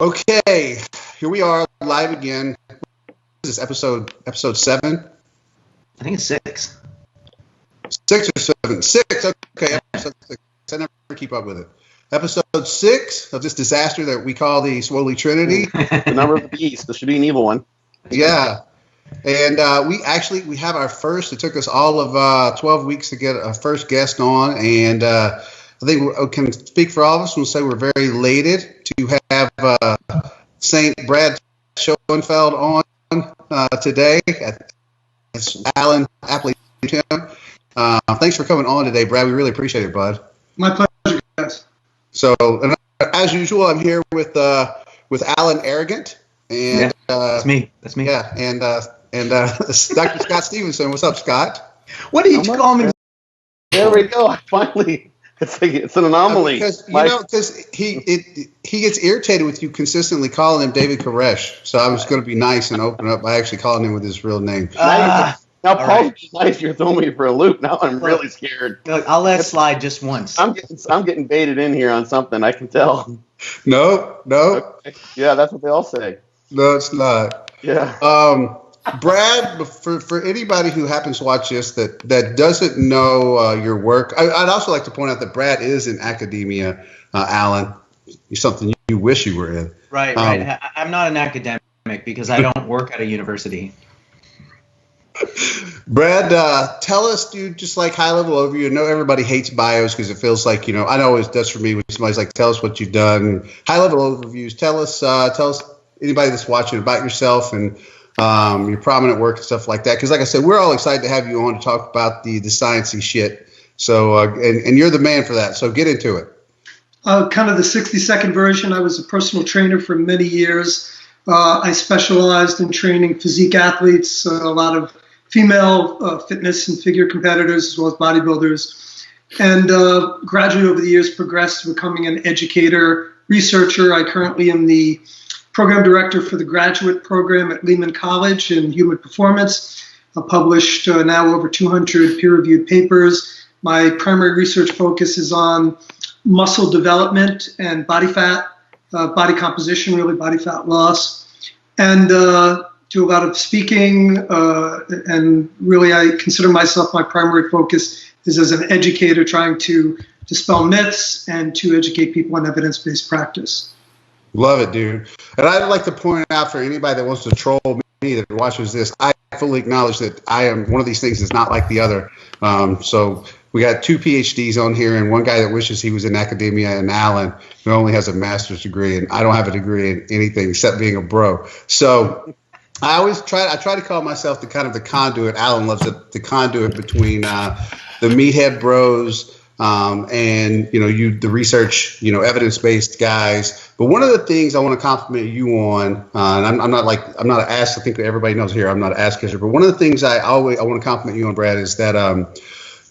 Okay, here we are live again. This is episode 7. I think it's 6. 6 or 7? 6. Okay, episode 6. I never keep up with it. Episode 6 of this disaster that we call the Swoley Trinity. The number of the beast. This should be an evil one. Yeah. And we have our first. It took us all of 12 weeks to get our first guest on, and I think we can speak for all of us and say we're very elated to have Saint Brad Schoenfeld on today. It's Alan aptly Tim. Thanks for coming on today, Brad. We really appreciate it, bud. My pleasure, guys. So, as usual, I'm here with Alan Aragon, and that's me. Yeah, and Dr. Scott Stevenson. What's up, Scott? What did you call me? There we go. Finally. It's an anomaly. Because he gets irritated with you consistently calling him David Koresh. So I was going to be nice and open up by actually calling him with his real name. Now, Paul's nice. You're throwing me for a loop. Now I'm really scared. Look, I'll let it slide just once. I'm getting baited in here on something. I can tell. No. Okay. Yeah, that's what they all say. No, it's not. Yeah. Brad, for anybody who happens to watch this that doesn't know your work, I'd also like to point out that Brad is in academia, Alan. Something you wish you were in. Right. I'm not an academic because I don't work at a university. Brad, tell us, dude, just like high-level overview. I know everybody hates bios because it feels like, I know it does for me when somebody's like, tell us what you've done. High-level overviews. Tell us, anybody that's watching about yourself and your prominent work and stuff like that. Because like I said, we're all excited to have you on to talk about the sciencey shit. So, and you're the man for that. So get into it. Kind of the 60-second version. I was a personal trainer for many years. I specialized in training physique athletes, a lot of female fitness and figure competitors, as well as bodybuilders. And gradually over the years progressed to becoming an educator, researcher. I currently am the program director for the graduate program at Lehman College in human performance. I published now over 200 peer-reviewed papers. My primary research focus is on muscle development and body fat, body composition, really body fat loss, and do a lot of speaking. And really, I consider myself, my primary focus is as an educator trying to dispel myths and to educate people on evidence-based practice. Love it, dude. And I'd like to point out for anybody that wants to troll me that watches this, I fully acknowledge that I am one of these things is not like the other. So we got 2 PhDs on here and one guy that wishes he was in academia, and Alan, who only has a master's degree, and I don't have a degree in anything except being a bro. So I try to call myself the kind of the conduit. Alan loves it, the conduit between the meathead bros and the research, evidence-based guys. But one of the things I want to compliment you on, and I'm not an ass. I think everybody knows here I'm not an ass kisser. But one of the things I want to compliment you on, Brad, is that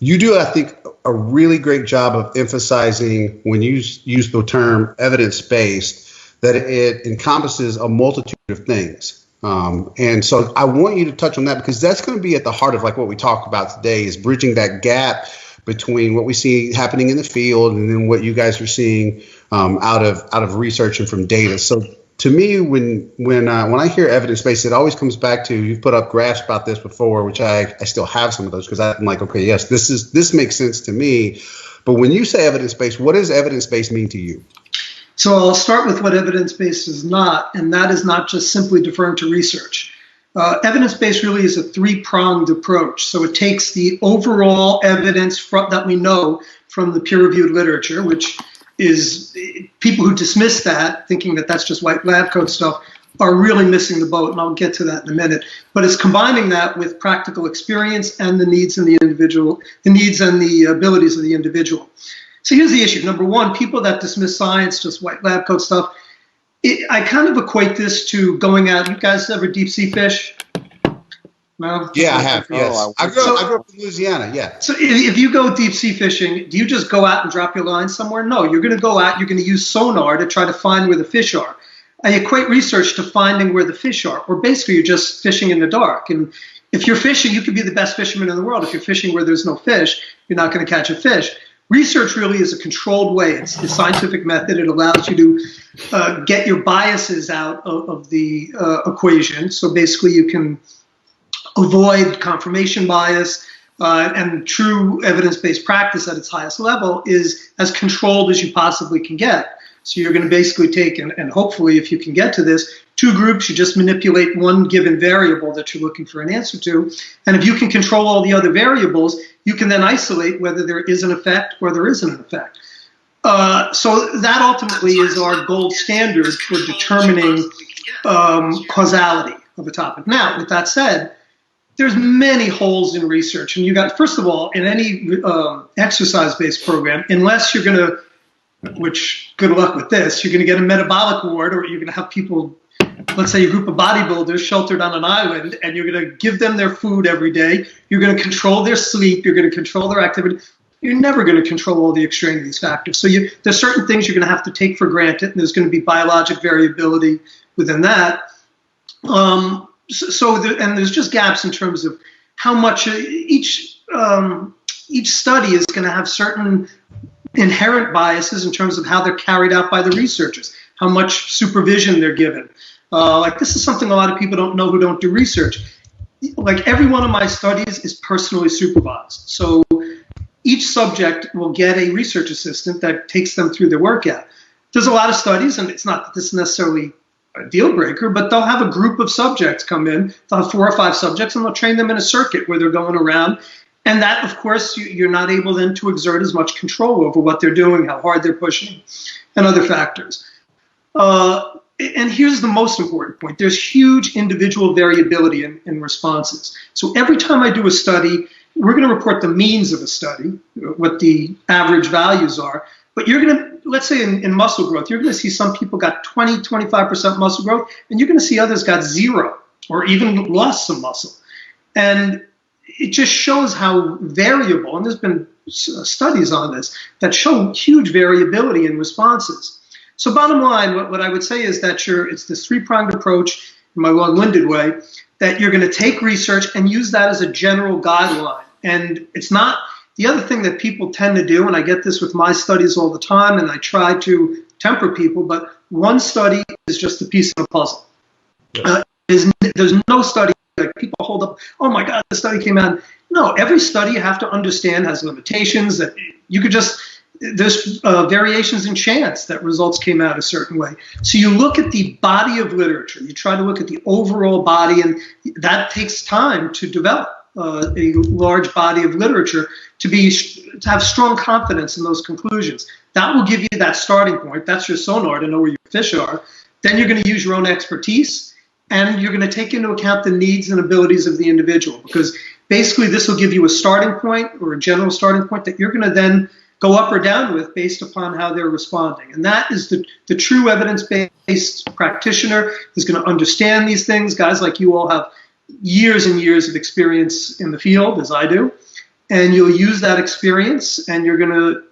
you do, I think, a really great job of emphasizing when you use the term evidence-based that it encompasses a multitude of things. And so I want you to touch on that because that's going to be at the heart of like what we talk about today is bridging that gap between what we see happening in the field and then what you guys are seeing out of research and from data. So to me, when I hear evidence-based, it always comes back to, you've put up graphs about this before, which I still have some of those because I'm like, okay, yes, this makes sense to me. But when you say evidence-based, what does evidence-based mean to you? So I'll start with what evidence-based is not, and that is not just simply deferring to research. Evidence-based really is a 3-pronged approach. So it takes the overall evidence that we know from the peer-reviewed literature, which is people who dismiss that, thinking that that's just white lab coat stuff, are really missing the boat, and I'll get to that in a minute. But it's combining that with practical experience and the needs and the individual, the needs and the abilities of the individual. So here's the issue. Number one, people that dismiss science, just white lab coat stuff, I kind of equate this to going out. You guys ever deep sea fish? No? Yeah, I have. Yes, I grew up in Louisiana. Yeah. So if you go deep sea fishing, do you just go out and drop your line somewhere? No, you're going to go out. You're going to use sonar to try to find where the fish are. I equate research to finding where the fish are, or basically you're just fishing in the dark. And if you're fishing, you could be the best fisherman in the world. If you're fishing where there's no fish, you're not going to catch a fish. research really is a controlled way. It's the scientific method. It allows you to get your biases out of the equation. So basically you can avoid confirmation bias, and true evidence-based practice at its highest level is as controlled as you possibly can get. So you're going to basically take, and hopefully if you can get to this, two groups, you just manipulate one given variable that you're looking for an answer to. And if you can control all the other variables, you can then isolate whether there is an effect or there isn't an effect. So that ultimately is our gold standard for determining causality of a topic. Now, with that said, there's many holes in research. And you got, first of all, in any exercise-based program, unless you're going to, which good luck with this, you're going to get a metabolic ward, or you're going to have people, let's say a group of bodybuilders sheltered on an island, and you're going to give them their food every day. You're going to control their sleep. You're going to control their activity. You're never going to control all the extraneous factors. So there's certain things you're going to have to take for granted, and there's going to be biologic variability within that. And there's just gaps in terms of how much each study is going to have certain inherent biases in terms of how they're carried out by the researchers, how much supervision they're given. Like this is something a lot of people don't know who don't do research. Like every one of my studies is personally supervised. So each subject will get a research assistant that takes them through their workout. There's a lot of studies, and it's not that this is necessarily a deal breaker, but they'll have a group of subjects come in, they'll have 4 or 5 subjects, and they'll train them in a circuit where they're going around. And that, of course, you're not able then to exert as much control over what they're doing, how hard they're pushing, and other factors. And here's the most important point. There's huge individual variability in responses. So every time I do a study, we're going to report the means of a study, what the average values are. But you're going to, let's say in muscle growth, you're going to see some people got 20, 25% muscle growth, and you're going to see others got 0 or even lost some muscle. And it just shows how variable, and there's been studies on this, that show huge variability in responses. So bottom line, what I would say is that it's this 3-pronged approach, in my long-winded way, that you're going to take research and use that as a general guideline. And it's not, the other thing that people tend to do, and I get this with my studies all the time, and I try to temper people, but one study is just a piece of a puzzle. There's no study, like people hold up, oh my God, the study came out. No, every study you have to understand has limitations, that you could just, there's variations in chance that results came out a certain way. So you look at the body of literature, you try to look at the overall body, and that takes time to develop a large body of literature to have strong confidence in those conclusions. That will give you that starting point. That's your sonar to know where your fish are. Then you're going to use your own expertise, and you're going to take into account the needs and abilities of the individual, because basically this will give you a starting point or a general starting point that you're going to then go up or down with based upon how they're responding. And that is the true evidence-based practitioner is going to understand these things. Guys like you all have years and years of experience in the field, as I do, and you'll use that experience, and you're going to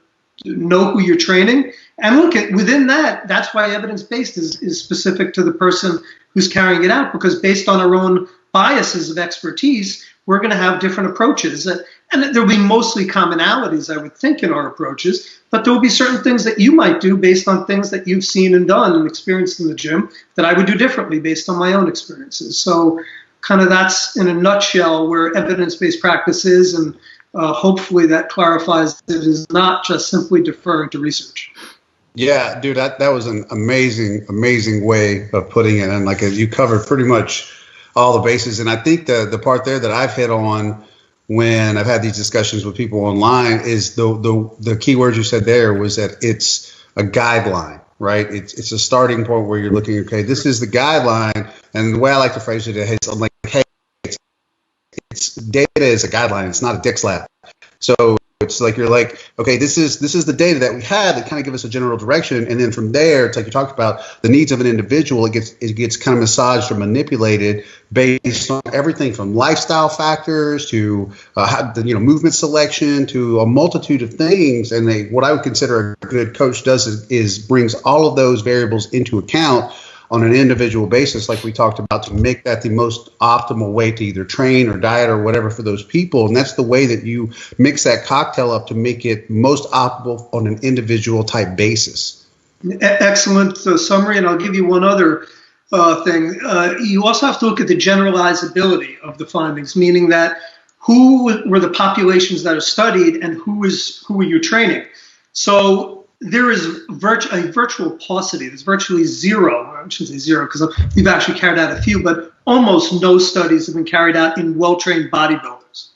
know who you're training. And look, within that, that's why evidence-based is specific to the person who's carrying it out, because based on our own biases of expertise, we're going to have different approaches. And there'll be mostly commonalities, I would think, in our approaches, but there'll be certain things that you might do based on things that you've seen and done and experienced in the gym that I would do differently based on my own experiences. So kind of that's, in a nutshell, where evidence-based practice is, and hopefully that clarifies that it is not just simply deferring to research. Yeah, dude, that was an amazing way of putting it. And like you covered pretty much all the bases. And I think the part there that I've hit on when I've had these discussions with people online is the key words you said there was that it's a guideline, right? It's a starting point where you're looking, okay, this is the guideline. And the way I like to phrase it is, I'm like, hey, it's data is a guideline. It's not a dick slap. So it's like you're like, okay, this is the data that we had that kind of give us a general direction, and then from there, it's like you talked about the needs of an individual. It gets kind of massaged or manipulated based on everything from lifestyle factors to movement selection to a multitude of things. And what I would consider a good coach does is brings all of those variables into account. on an individual basis, like we talked about, to make that the most optimal way to either train or diet or whatever for those people. And that's the way that you mix that cocktail up to make it most optimal on an individual type basis. Excellent summary. And I'll give you one other thing. You also have to look at the generalizability of the findings, meaning that who were the populations that are studied and who are you training. So there is a virtual paucity. There's virtually zero, I shouldn't say zero because we've actually carried out a few, but almost no studies have been carried out in well-trained bodybuilders.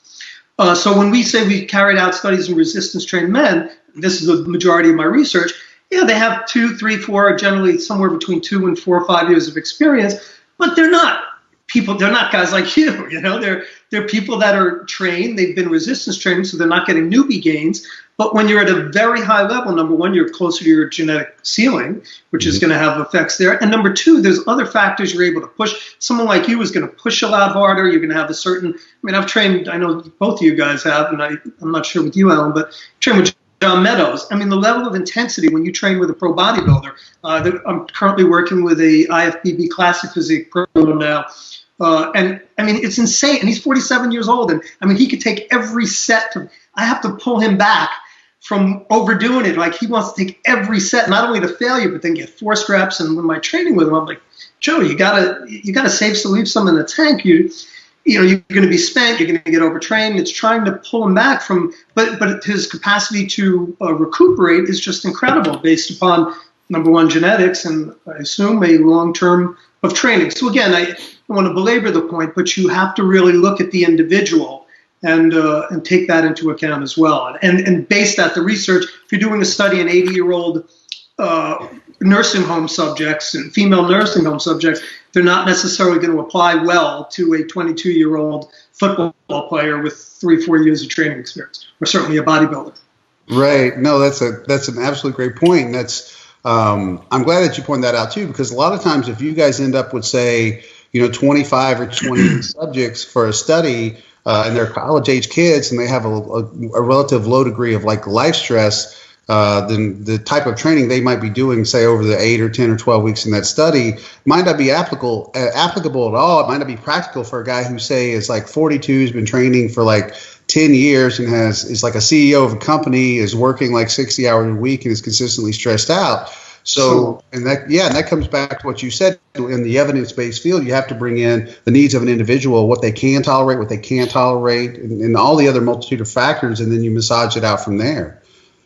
So when we say we carried out studies in resistance-trained men, this is the majority of my research, yeah, they have 2, 3, 4, generally somewhere between 2 and 4 or 5 years of experience, but they're not people, they're not guys like you, they're people that are trained, they've been resistance training, so they're not getting newbie gains. But when you're at a very high level, number one, you're closer to your genetic ceiling, which is going to have effects there. And number two, there's other factors you're able to push. Someone like you is going to push a lot harder. You're going to have a certain, I've trained, I know both of you guys have, and I'm not sure with you, Alan, but trained with John Meadows. The level of intensity when you train with a pro bodybuilder, I'm currently working with a IFBB Classic Physique pro now. It's insane. And he's 47 years old. And he could take every set. I have to pull him back from overdoing it. Like, he wants to take every set, not only to failure, but then get forced reps. And when my training with him, I'm like, Joe, you gotta leave some in the tank. You're going to be spent. You're going to get overtrained. It's trying to pull him back from, but his capacity to recuperate is just incredible based upon, number one, genetics, and I assume a long term of training. So again, I don't want to belabor the point, but you have to really look at the individual and take that into account as well. And based at the research, if you're doing a study in 80-year-old nursing home subjects and female nursing home subjects, they're not necessarily going to apply well to a 22-year-old football player with 3-4 years of training experience, or certainly a bodybuilder. Right. No, that's an absolutely great point. And that's I'm glad that you pointed that out too, because a lot of times if you guys end up with, say, 25 or 20 subjects for a study, and they're college-age kids, and they have a relative low degree of life stress, then the type of training they might be doing, say, over the 8 or 10 or 12 weeks in that study might not be applicable at all. It might not be practical for a guy who, say, is 42, has been training for 10 years and is like a CEO of a company, is working 60 hours a week and is consistently stressed out. So, and that comes back to what you said. In the evidence-based field, you have to bring in the needs of an individual, what they can tolerate, what they can't tolerate, and all the other multitude of factors, and then you massage it out from there.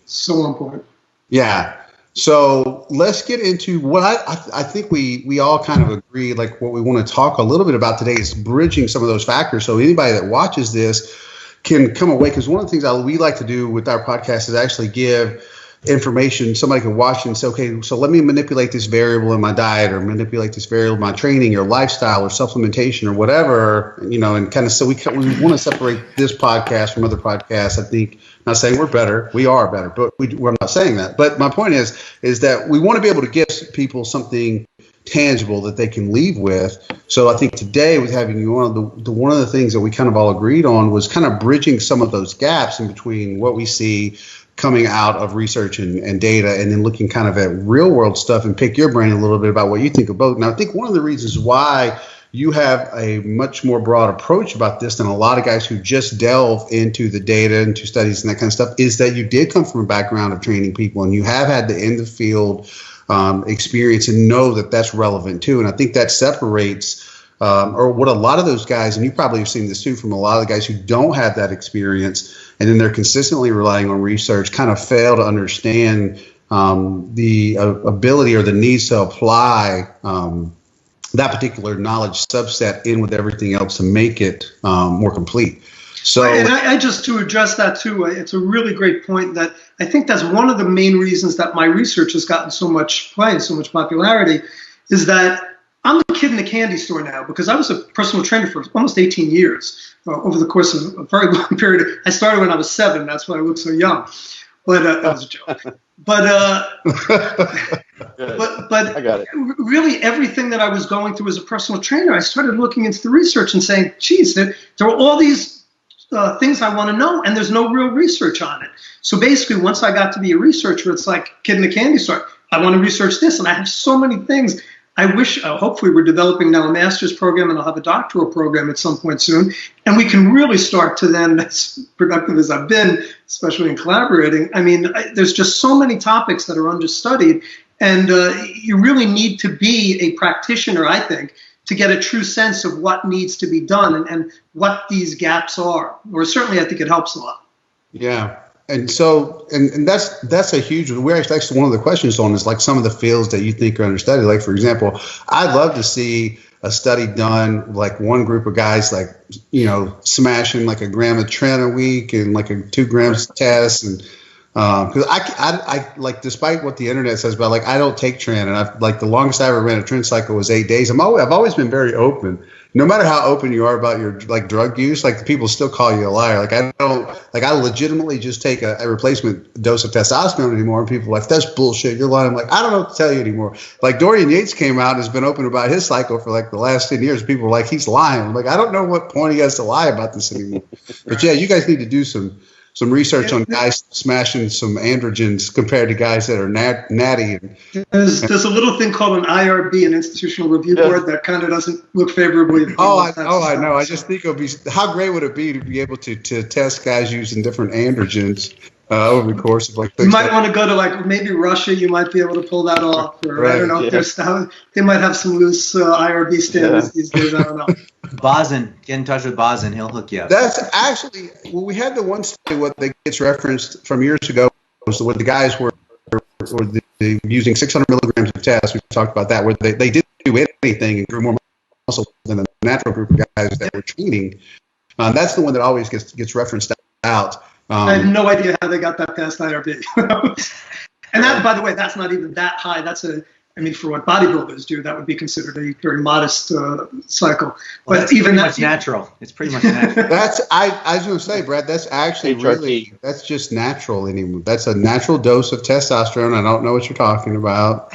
So important. Yeah. So let's get into what I think we all kind of agree, what we want to talk a little bit about today is bridging some of those factors. So anybody that watches this can come away, because one of the things we like to do with our podcast is actually give information. Somebody can watch and say, okay, so let me manipulate this variable in my diet, or manipulate this variable in my training or lifestyle or supplementation or whatever, and kind of, so we want to separate this podcast from other podcasts. I think, not saying we're better, we are better, but we're not saying that. But my point is that we want to be able to give people something tangible that they can leave with. So I think today, with having you on, one of the things that we kind of all agreed on was kind of bridging some of those gaps in between what we see coming out of research and data, and then looking kind of at real world stuff, and pick your brain a little bit about what you think of both. Now, I think one of the reasons why you have a much more broad approach about this than a lot of guys who just delve into the data, into studies and that kind of stuff, is that you did come from a background of training people, and you have had the in the field experience, and know that that's relevant too. And I think that separates or what a lot of those guys, and you probably have seen this too, from a lot of the guys who don't have that experience, and then they're consistently relying on research, kind of fail to understand the ability or the needs to apply that particular knowledge subset in with everything else to make it more complete. So, and I just, to address that too, it's a really great point that I think that's one of the main reasons that my research has gotten so much play and so much popularity, is that I'm the kid in the candy store now, because I was a personal trainer for almost 18 years over the course of a very long period. I started when I was 7. That's why I look so young. But that was a joke. But I got it. Really, everything that I was going through as a personal trainer, I started looking into the research and saying, geez, there are all these things I want to know, and there's no real research on it. So basically, once I got to be a researcher, it's like kid in the candy store. I want to research this, and I have so many things. I wish, hopefully we're developing now a master's program, and I'll have a doctoral program at some point soon. And we can really start to then, as productive as I've been, especially in collaborating, I mean, there's just so many topics that are understudied. And you really need to be a practitioner, I think, to get a true sense of what needs to be done and what these gaps are. Or certainly I think it helps a lot. Yeah. And so, and that's a huge, that's one of the questions on is like some of the fields that you think are understudied. Like, for example, I'd love to see a study done, like one group of guys, like, smashing like a gram of tren a week and like a 2 grams test. And because I like, despite what the internet says about, like, I don't take tren, and I've like the longest I ever ran a tren cycle was 8 days. I've always been very open. No matter how open you are about your like drug use, like people still call you a liar. Like I legitimately just take a replacement dose of testosterone anymore. And people are like, that's bullshit. You're lying. I'm like, I don't know what to tell you anymore. Like Dorian Yates came out and has been open about his cycle for like the last 10 years. People are like, he's lying. I'm like, I don't know what point he has to lie about this anymore. But yeah, you guys need to do some research on guys smashing some androgens compared to guys that are natty. There's a little thing called an IRB, an institutional review board, that kind of doesn't look favorably. I know. I just think it would be, how great would it be to be able to test guys using different androgens over the course of like. You might want to go to like maybe Russia. You might be able to pull that off. Or I don't know. If they might have some loose IRB standards these days. I don't know. Bosin, get in touch with Bosin. He'll hook you up. That's actually, well, we had the one study what that gets referenced from years ago was where the guys were using 600 milligrams of test. We talked about that, where they didn't do anything and grew more muscle than the natural group of guys that were training. That's the one that always gets referenced out. I have no idea how they got that past IRB. And that, by the way, that's not even that high. For what bodybuilders do, that would be considered a very modest cycle. Well, but even that's natural. It's pretty much natural. I was going to say, Brad, that's actually that's just natural anymore. That's a natural dose of testosterone. I don't know what you're talking about.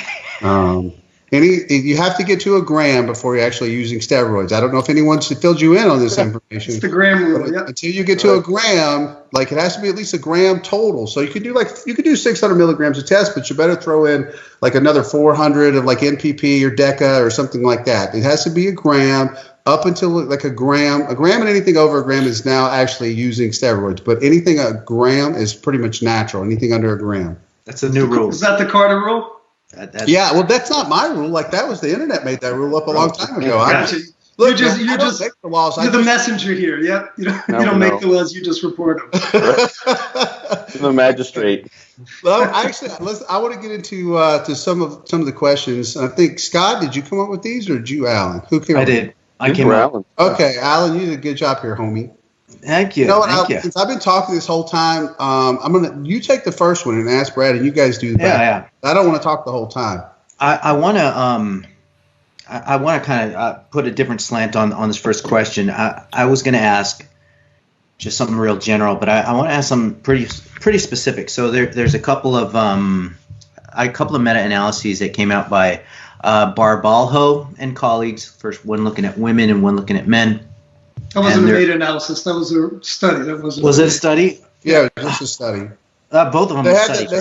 You have to get to a gram before you're actually using steroids. I don't know if anyone's filled you in on this information. It's the gram rule. Yep. Until you get to a gram, like it has to be at least a gram total. So you could do 600 milligrams of test, but you better throw in like another 400 of like NPP or DECA or something like that. It has to be a gram up until like a gram and anything over a gram is now actually using steroids. But anything a gram is pretty much natural. Anything under a gram. That's a new rule. Is that the Carter rule? Yeah, well, that's not my rule. Like that was the internet made that rule up a long time ago. You're the messenger here. Yeah, you don't make the laws. You just report them. The magistrate. Well, actually, I want to get into to some of the questions. I think Scott, did you come up with these, or did you, Alan? Who came? I did. I came up. Okay, Alan, you did a good job here, homie. Thank you. Since I've been talking this whole time, you take the first one and ask Brad, and you guys do the back. Yeah. I don't want to talk the whole time. I want to kind of put a different slant on this first question. I was going to ask just something real general, but I want to ask something pretty specific. So there's a couple of meta-analyses that came out by Barbalho and colleagues. First one looking at women and one looking at men. That wasn't a meta-analysis. That was a study. Was it a study? Yeah, it was a study. Both of them were studies, They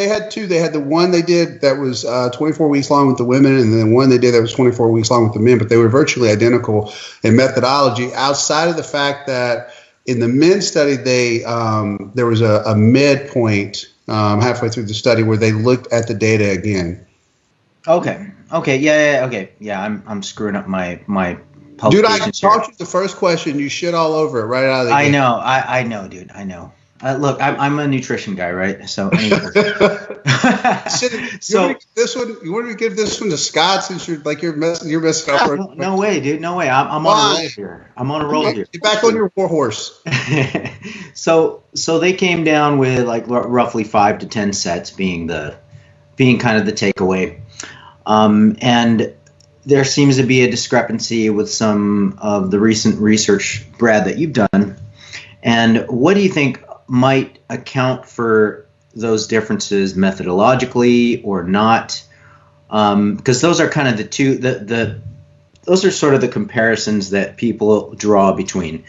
had two. They had the one they did that was 24 weeks long with the women, and then one they did that was 24 weeks long with the men, but they were virtually identical in methodology, outside of the fact that in the men's study, there was a midpoint halfway through the study where they looked at the data again. Okay. Yeah, I'm screwing up my dude, I taught you the first question. You shit all over it right out of the gate. I know, dude. I know. Look, I'm a nutrition guy, right? So, anyway. You want to give this one to Scott since you're messing up? No way, dude. No way. I'm on a roll here. Get back on your war horse. So they came down with like roughly 5 to 10 sets being kind of the takeaway, and there seems to be a discrepancy with some of the recent research, Brad, that you've done. And what do you think might account for those differences methodologically or not? Because those are kind of the two, those are sort of the comparisons that people draw between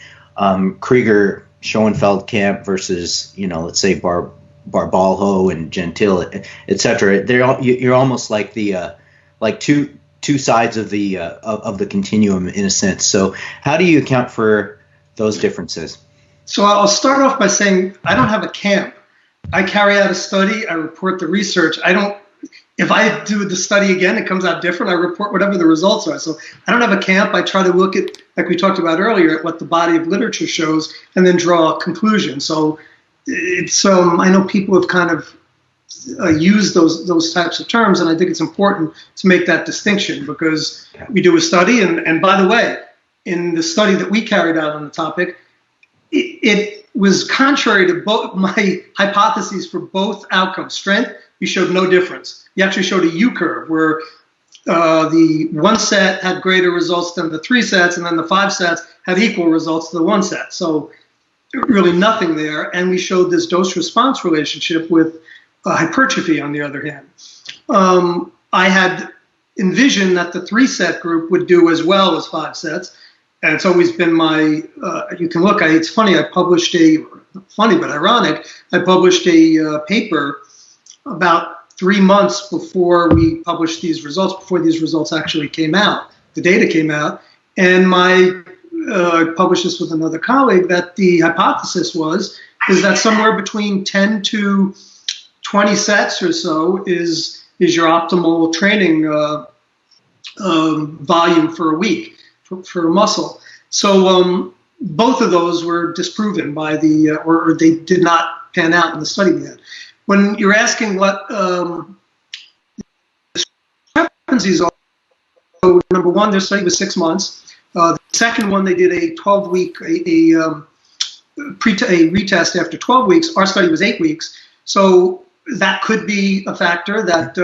Krieger, Schoenfeld camp versus, let's say Barbalho and Gentile, et cetera. You're almost like the two two sides of the continuum in a sense. So how do you account for those differences? So I'll start off by saying I don't have a camp. I carry out a study. I report the research. If I do the study again, it comes out different. I report whatever the results are. So I don't have a camp. I try to look at, like we talked about earlier, at what the body of literature shows and then draw a conclusion. So it's I know people have kind of used those types of terms, and I think it's important to make that distinction because we do a study. And by the way, in the study that we carried out on the topic, it was contrary to both my hypotheses for both outcomes. Strength, we showed no difference. You actually showed a U-curve where the one set had greater results than the 3 sets, and then the 5 sets had equal results to the 1 set. So really nothing there. And we showed this dose-response relationship with hypertrophy, on the other hand. I had envisioned that the 3-set group would do as well as 5 sets. And it's always been my, you can look, it's funny, I published funny but ironic, I published a paper about 3 months before we published these results, before these results actually came out, the data came out, and I published this with another colleague that the hypothesis is that somewhere between 10 to 20 sets or so is your optimal training volume for a week for a muscle. So both of those were disproven by or they did not pan out in the study we had. When you're asking what discrepancies are, so number one, their study was 6 months. The second one, they did a 12-week, a retest after 12 weeks. Our study was 8 weeks. So that could be a factor that,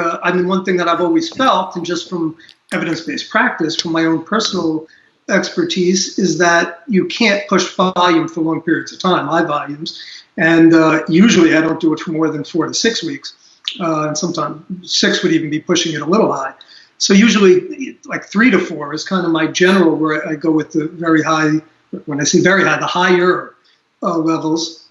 one thing that I've always felt, and just from evidence-based practice, from my own personal expertise, is that you can't push volume for long periods of time, high volumes. And usually I don't do it for more than 4 to 6 weeks. And sometimes 6 would even be pushing it a little high. So usually like 3 to 4 is kind of my general, where I go with the very high, when I say very high, the higher levels.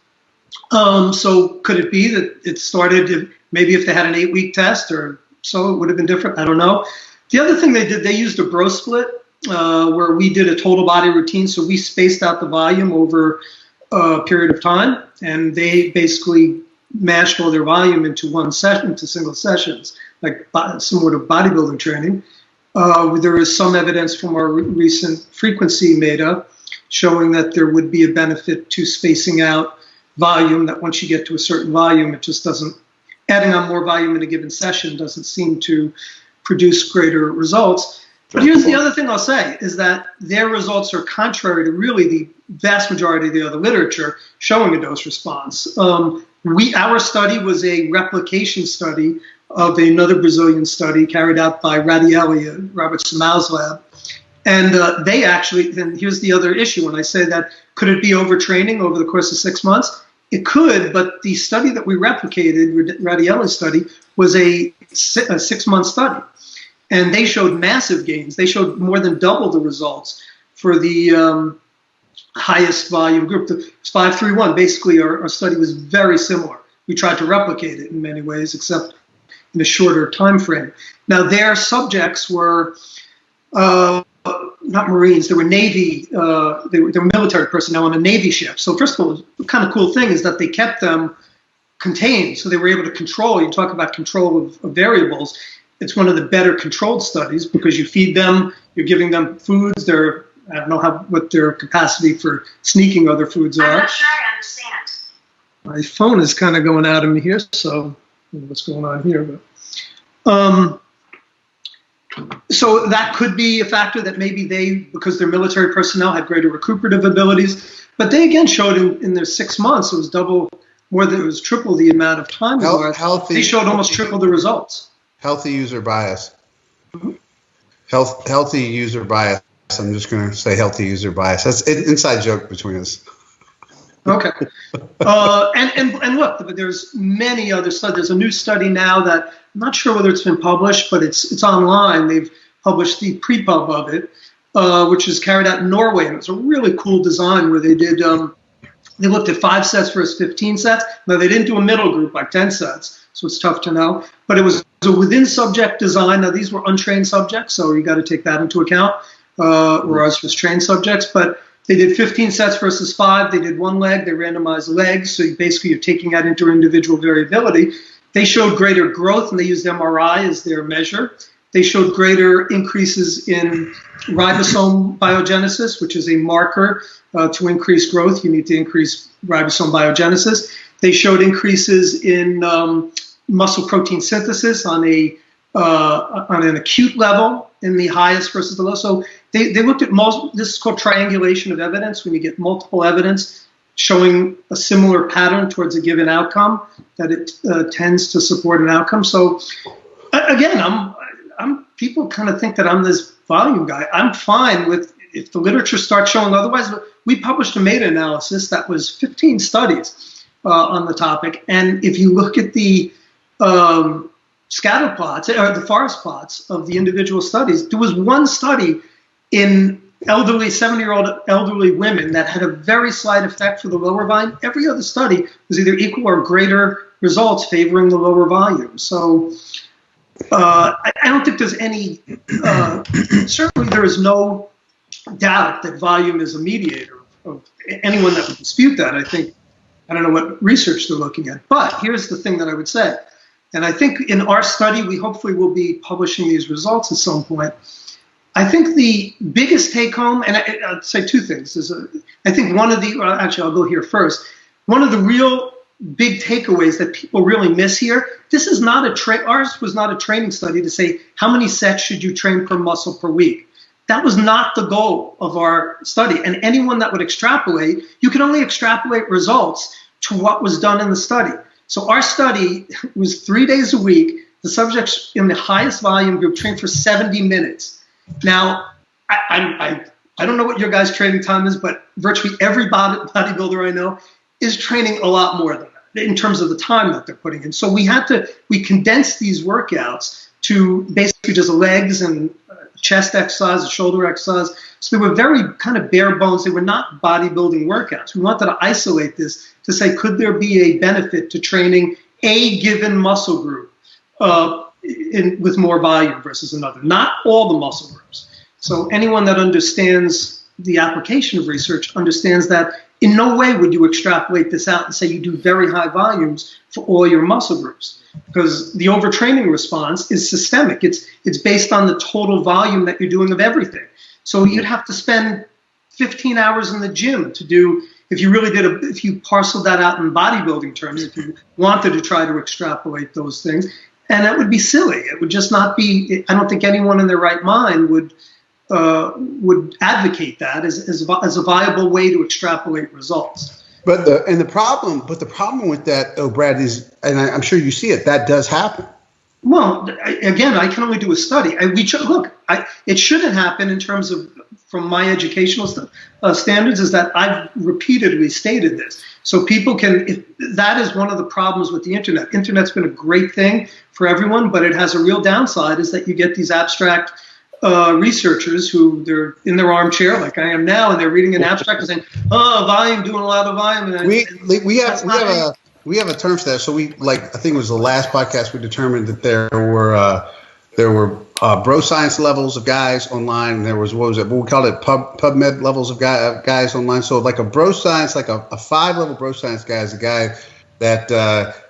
So could it be that it started, maybe if they had an 8-week test or so, it would have been different? I don't know. The other thing they did, they used a bro split where we did a total body routine. So we spaced out the volume over a period of time, and they basically mashed all their volume into one session, into single sessions, like similar to bodybuilding training. There is some evidence from our recent frequency data showing that there would be a benefit to spacing out volume, that once you get to a certain volume, it just doesn't, adding on more volume in a given session doesn't seem to produce greater results. But here's the other thing I'll say, is that their results are contrary to really the vast majority of the other literature showing a dose response. Our study was a replication study of another Brazilian study carried out by Radielli at Robert Samau's lab. And they actually, and here's the other issue when I say that, could it be overtraining over the course of 6 months? It could, but the study that we replicated, Radielli's study, was a 6-month study. And they showed massive gains. They showed more than double the results for the highest volume group. The 531, basically our study was very similar. We tried to replicate it in many ways, except in a shorter time frame. Now their subjects were not Marines, they were Navy, they were military personnel on a Navy ship. So first of all, the kind of cool thing is that they kept them contained, so they were able to control. You talk about control of variables. It's one of the better controlled studies because you feed them, you're giving them foods. I don't know what their capacity for sneaking other foods are. I'm not sure I understand. My phone is kind of going out of me here, so I don't know what's going on here. But so that could be a factor that maybe because their military personnel had greater recuperative abilities. But they again showed in their 6 months, it was triple the amount of time. They showed almost triple the results. Healthy user bias. Healthy user bias. I'm just going to say healthy user bias. That's an inside joke between us. Okay. And look, there's many other studies. There's a new study now that I'm not sure whether it's been published, but it's online. They've published the pre-pub of it, which is carried out in Norway. And it's a really cool design where they did They looked at 5 sets versus 15 sets. Now, they didn't do a middle group like 10 sets, so it's tough to know. But it was a within-subject design. Now, these were untrained subjects, so you got to take that into account, whereas was trained subjects. But they did 15 sets versus 5. They did one leg. They randomized legs, so basically you're taking that into individual variability. They showed greater growth, and they used MRI as their measure. They showed greater increases in ribosome biogenesis, which is a marker to increase growth. You need to increase ribosome biogenesis. They showed increases in muscle protein synthesis on an acute level in the highest versus the low. So they looked at this is called triangulation of evidence, when you get multiple evidence showing a similar pattern towards a given outcome, that it tends to support an outcome. So again, people kind of think that I'm this volume guy. I'm fine with if the literature starts showing otherwise. We published a meta-analysis that was 15 studies on the topic, and if you look at the scatter plots or the forest plots of the individual studies, there was one study in elderly 70-year-old elderly women that had a very slight effect for the lower volume. Every other study was either equal or greater results favoring the lower volume. So I don't think there's any, certainly there is no doubt that volume is a mediator of anyone that would dispute that. I don't know what research they're looking at, but here's the thing that I would say. And I think in our study, we hopefully will be publishing these results at some point. I think the biggest take home, and I'd say two things. I think one of the, actually I'll go here first. One of the real big takeaways that people really miss here, this is not ours was not a training study to say how many sets should you train per muscle per week. That was not the goal of our study. And anyone that would extrapolate, you can only extrapolate results to what was done in the study. So our study was 3 days a week. The subjects in the highest volume group trained for 70 minutes. Now, I don't know what your guys' training time is, but virtually every bodybuilder I know is training a lot more than that in terms of the time that they're putting in. So we condensed these workouts to basically just legs and chest exercise, a shoulder exercise. So they were very kind of bare bones. They were not bodybuilding workouts. We wanted to isolate this to say, could there be a benefit to training a given muscle group with more volume versus another? Not all the muscle groups. So anyone that understands the application of research understands that in no way would you extrapolate this out and say you do very high volumes for all your muscle groups, because the overtraining response is systemic. It's based on the total volume that you're doing of everything. So you'd have to spend 15 hours in the gym to do, if you parceled that out in bodybuilding terms, if you wanted to try to extrapolate those things, and that would be silly. It would just not be, I don't think anyone in their right mind would advocate that as a viable way to extrapolate results. But the problem with that, though, Brad, is, and I'm sure you see it, that does happen. Well, again, I can only do a study. It shouldn't happen in terms of, from my educational standards, is that I've repeatedly stated this. So people that is one of the problems with the internet. Internet's been a great thing for everyone, but it has a real downside, is that you get these abstract researchers who they're in their armchair like I am now, and they're reading an abstract and saying, "Oh, volume, doing a lot of volume." And we have a term for that. So I think it was the last podcast, we determined that there were bro science levels of guys online, and there was we called it PubMed levels of guys online. So like a bro science, like a 5-level bro science guy is a guy that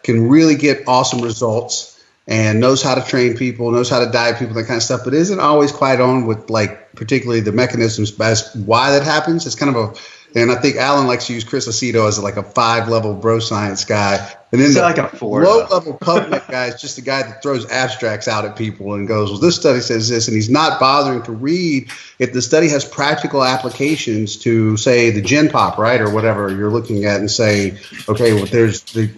can really get awesome results and knows how to train people, knows how to diet people, that kind of stuff, but isn't always quite on with, like, particularly the mechanisms as why that happens. It's kind of and I think Alan likes to use Chris Aceto as like a 5-level bro science guy. And then like a 4 low-level PubMed guy is just the guy that throws abstracts out at people and goes, well, this study says this, and he's not bothering to read if the study has practical applications to, say, the Gen Pop, right, or whatever you're looking at, and say, okay, well,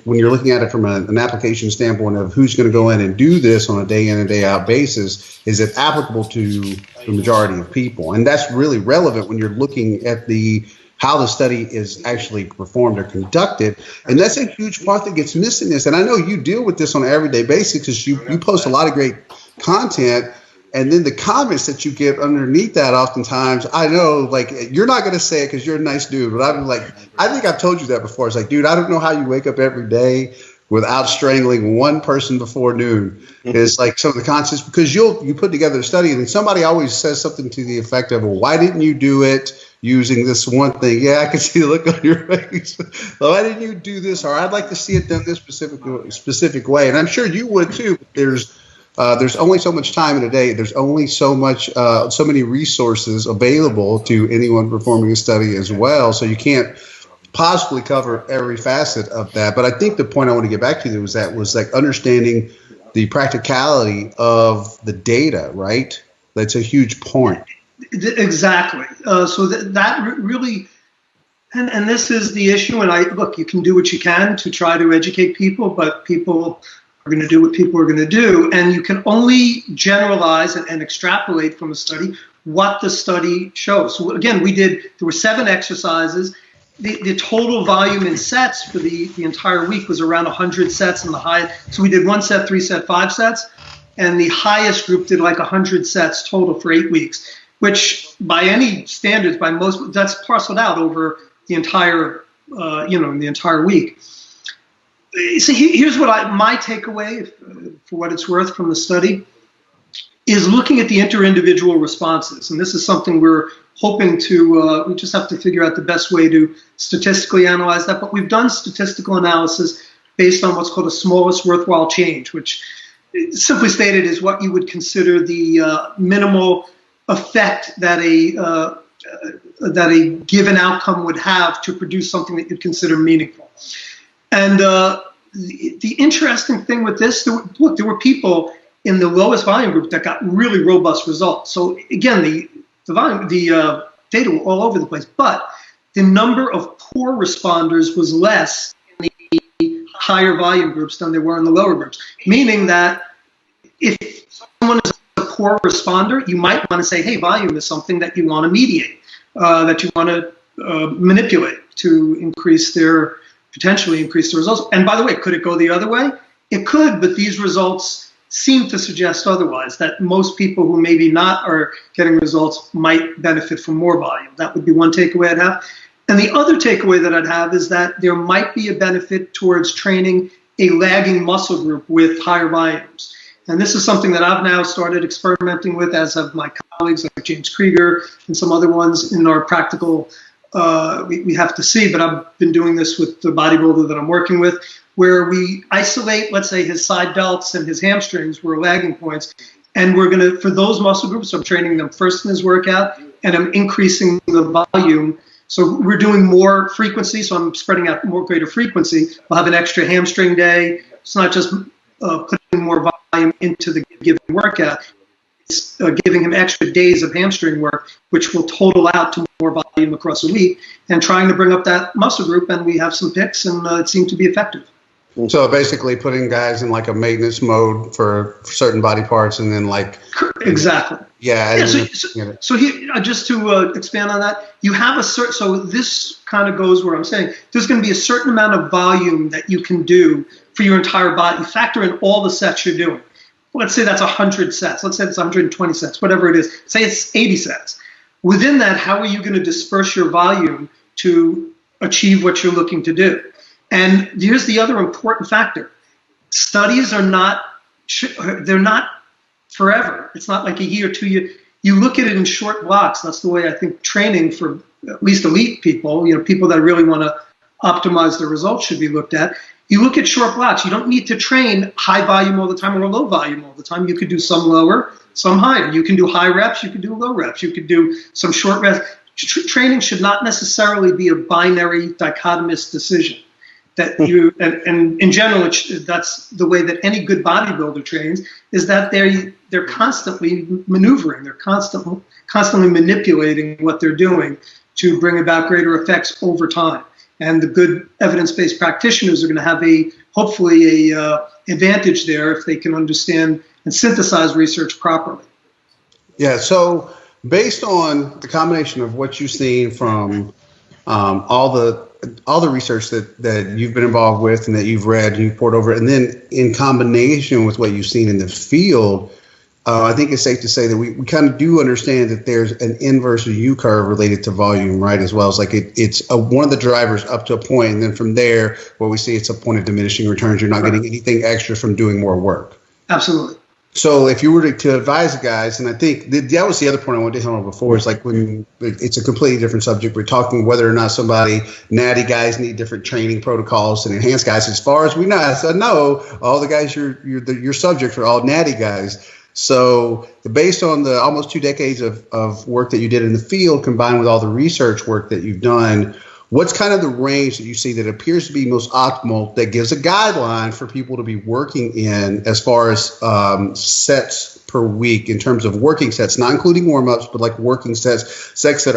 when you're looking at it from an application standpoint of who's going to go in and do this on a day-in and day-out basis, is it applicable to the majority of people? And that's really relevant when you're looking at how the study is actually performed or conducted. And that's a huge part that gets missed in this. And I know you deal with this on an everyday basis because you post a lot of great content And then the comments that you get underneath that, oftentimes, I know, like, you're not going to say it because you're a nice dude, but I'm like, I think I've told you that before. It's like, dude, I don't know how you wake up every day without strangling one person before noon. It's like some of the concepts, because you put together a study and somebody always says something to the effect of, well, why didn't you do it using this one thing? Yeah, I can see the look on your face. Well, why didn't you do this? Or I'd like to see it done this specific way. And I'm sure you would too. But there's only so much time in a day. There's only so many resources available to anyone performing a study as well. So you can't possibly cover every facet of that. But I think the point I want to get back to was like understanding the practicality of the data, right? That's a huge point. Exactly. So that really, and this is the issue. And look, you can do what you can to try to educate people, but people are going to do what people are going to do. And you can only generalize and extrapolate from a study what the study shows. So again, there were 7 exercises. The total volume in sets for the entire week was around 100 sets in the high. So we did 1 set, 3 set, 5 sets. And the highest group did like 100 sets total for 8 weeks, which by any standards, by most, that's parceled out over the entire, the entire week. So here's what my takeaway, for what it's worth from the study, is looking at the inter-individual responses. And this is something we're hoping to, we just have to figure out the best way to statistically analyze that. But we've done statistical analysis based on what's called a smallest worthwhile change, which simply stated is what you would consider the minimal effect that a given outcome would have to produce something that you'd consider meaningful. And the interesting thing with this, there were people in the lowest volume group that got really robust results. So again, the data were all over the place, but the number of poor responders was less in the higher volume groups than they were in the lower groups. Meaning that if someone is a poor responder, you might want to say, hey, volume is something that you want to mediate, that you want to manipulate to potentially increase the results. And by the way, could it go the other way? It could, but these results seem to suggest otherwise, that most people who maybe not are getting results might benefit from more volume. That would be one takeaway I'd have. And the other takeaway that I'd have is that there might be a benefit towards training a lagging muscle group with higher volumes. And this is something that I've now started experimenting with, as have my colleagues like James Krieger and some other ones in our practical, we have to see, but I've been doing this with the bodybuilder that I'm working with, where we isolate, let's say, his side delts and his hamstrings were lagging points. And we're going to, for those muscle groups, I'm training them first in his workout, and I'm increasing the volume. So we're doing more frequency, so I'm spreading out more greater frequency. We'll have an extra hamstring day. It's not just putting more volume into the given workout. It's giving him extra days of hamstring work, which will total out to more volume across a week, and trying to bring up that muscle group. And we have some picks, and it seemed to be effective. So basically putting guys in like a maintenance mode for certain body parts, and then like exactly. Yeah. So here, just to expand on that, you have a certain. So this kind of goes where I'm saying there's going to be a certain amount of volume that you can do for your entire body. You factor in all the sets you're doing. Let's say that's 100 sets. Let's say it's 120 sets, whatever it is. Say it's 80 sets. Within that, how are you going to disperse your volume to achieve what you're looking to do? And here's the other important factor. Studies are not, they're not forever. It's not like a year, 2 years. You look at it in short blocks. That's the way I think training for at least elite people, people that really want to optimize their results should be looked at. You look at short blocks. You don't need to train high volume all the time or low volume all the time. You could do some lower, some higher. You can do high reps. You could do low reps. You could do some short reps. Training should not necessarily be a binary dichotomous decision. That you and in general, that's the way that any good bodybuilder trains, is that they're constantly maneuvering, they're constantly manipulating what they're doing to bring about greater effects over time. And the good evidence-based practitioners are going to have hopefully a advantage there if they can understand and synthesize research properly. Yeah. So based on the combination of what you've seen from all the research that you've been involved with and that you've read and you've poured over, and then in combination with what you've seen in the field, I think it's safe to say that we kind of do understand that there's an inverse U curve related to volume, right? As well as like it's one of the drivers up to a point, and then from there, where we see it's a point of diminishing returns. You're not getting anything extra from doing more work. Absolutely. So if you were to advise guys, and I think that was the other point I wanted to hit on before, is like when it's a completely different subject. We're talking whether or not natty guys need different training protocols than enhanced guys. As far as we know, I know all the guys your subject are all natty guys. So based on the almost 2 decades of work that you did in the field, combined with all the research work that you've done, what's kind of the range that you see that appears to be most optimal that gives a guideline for people to be working in as far as sets per week in terms of working sets, not including warm-ups, but like working sets that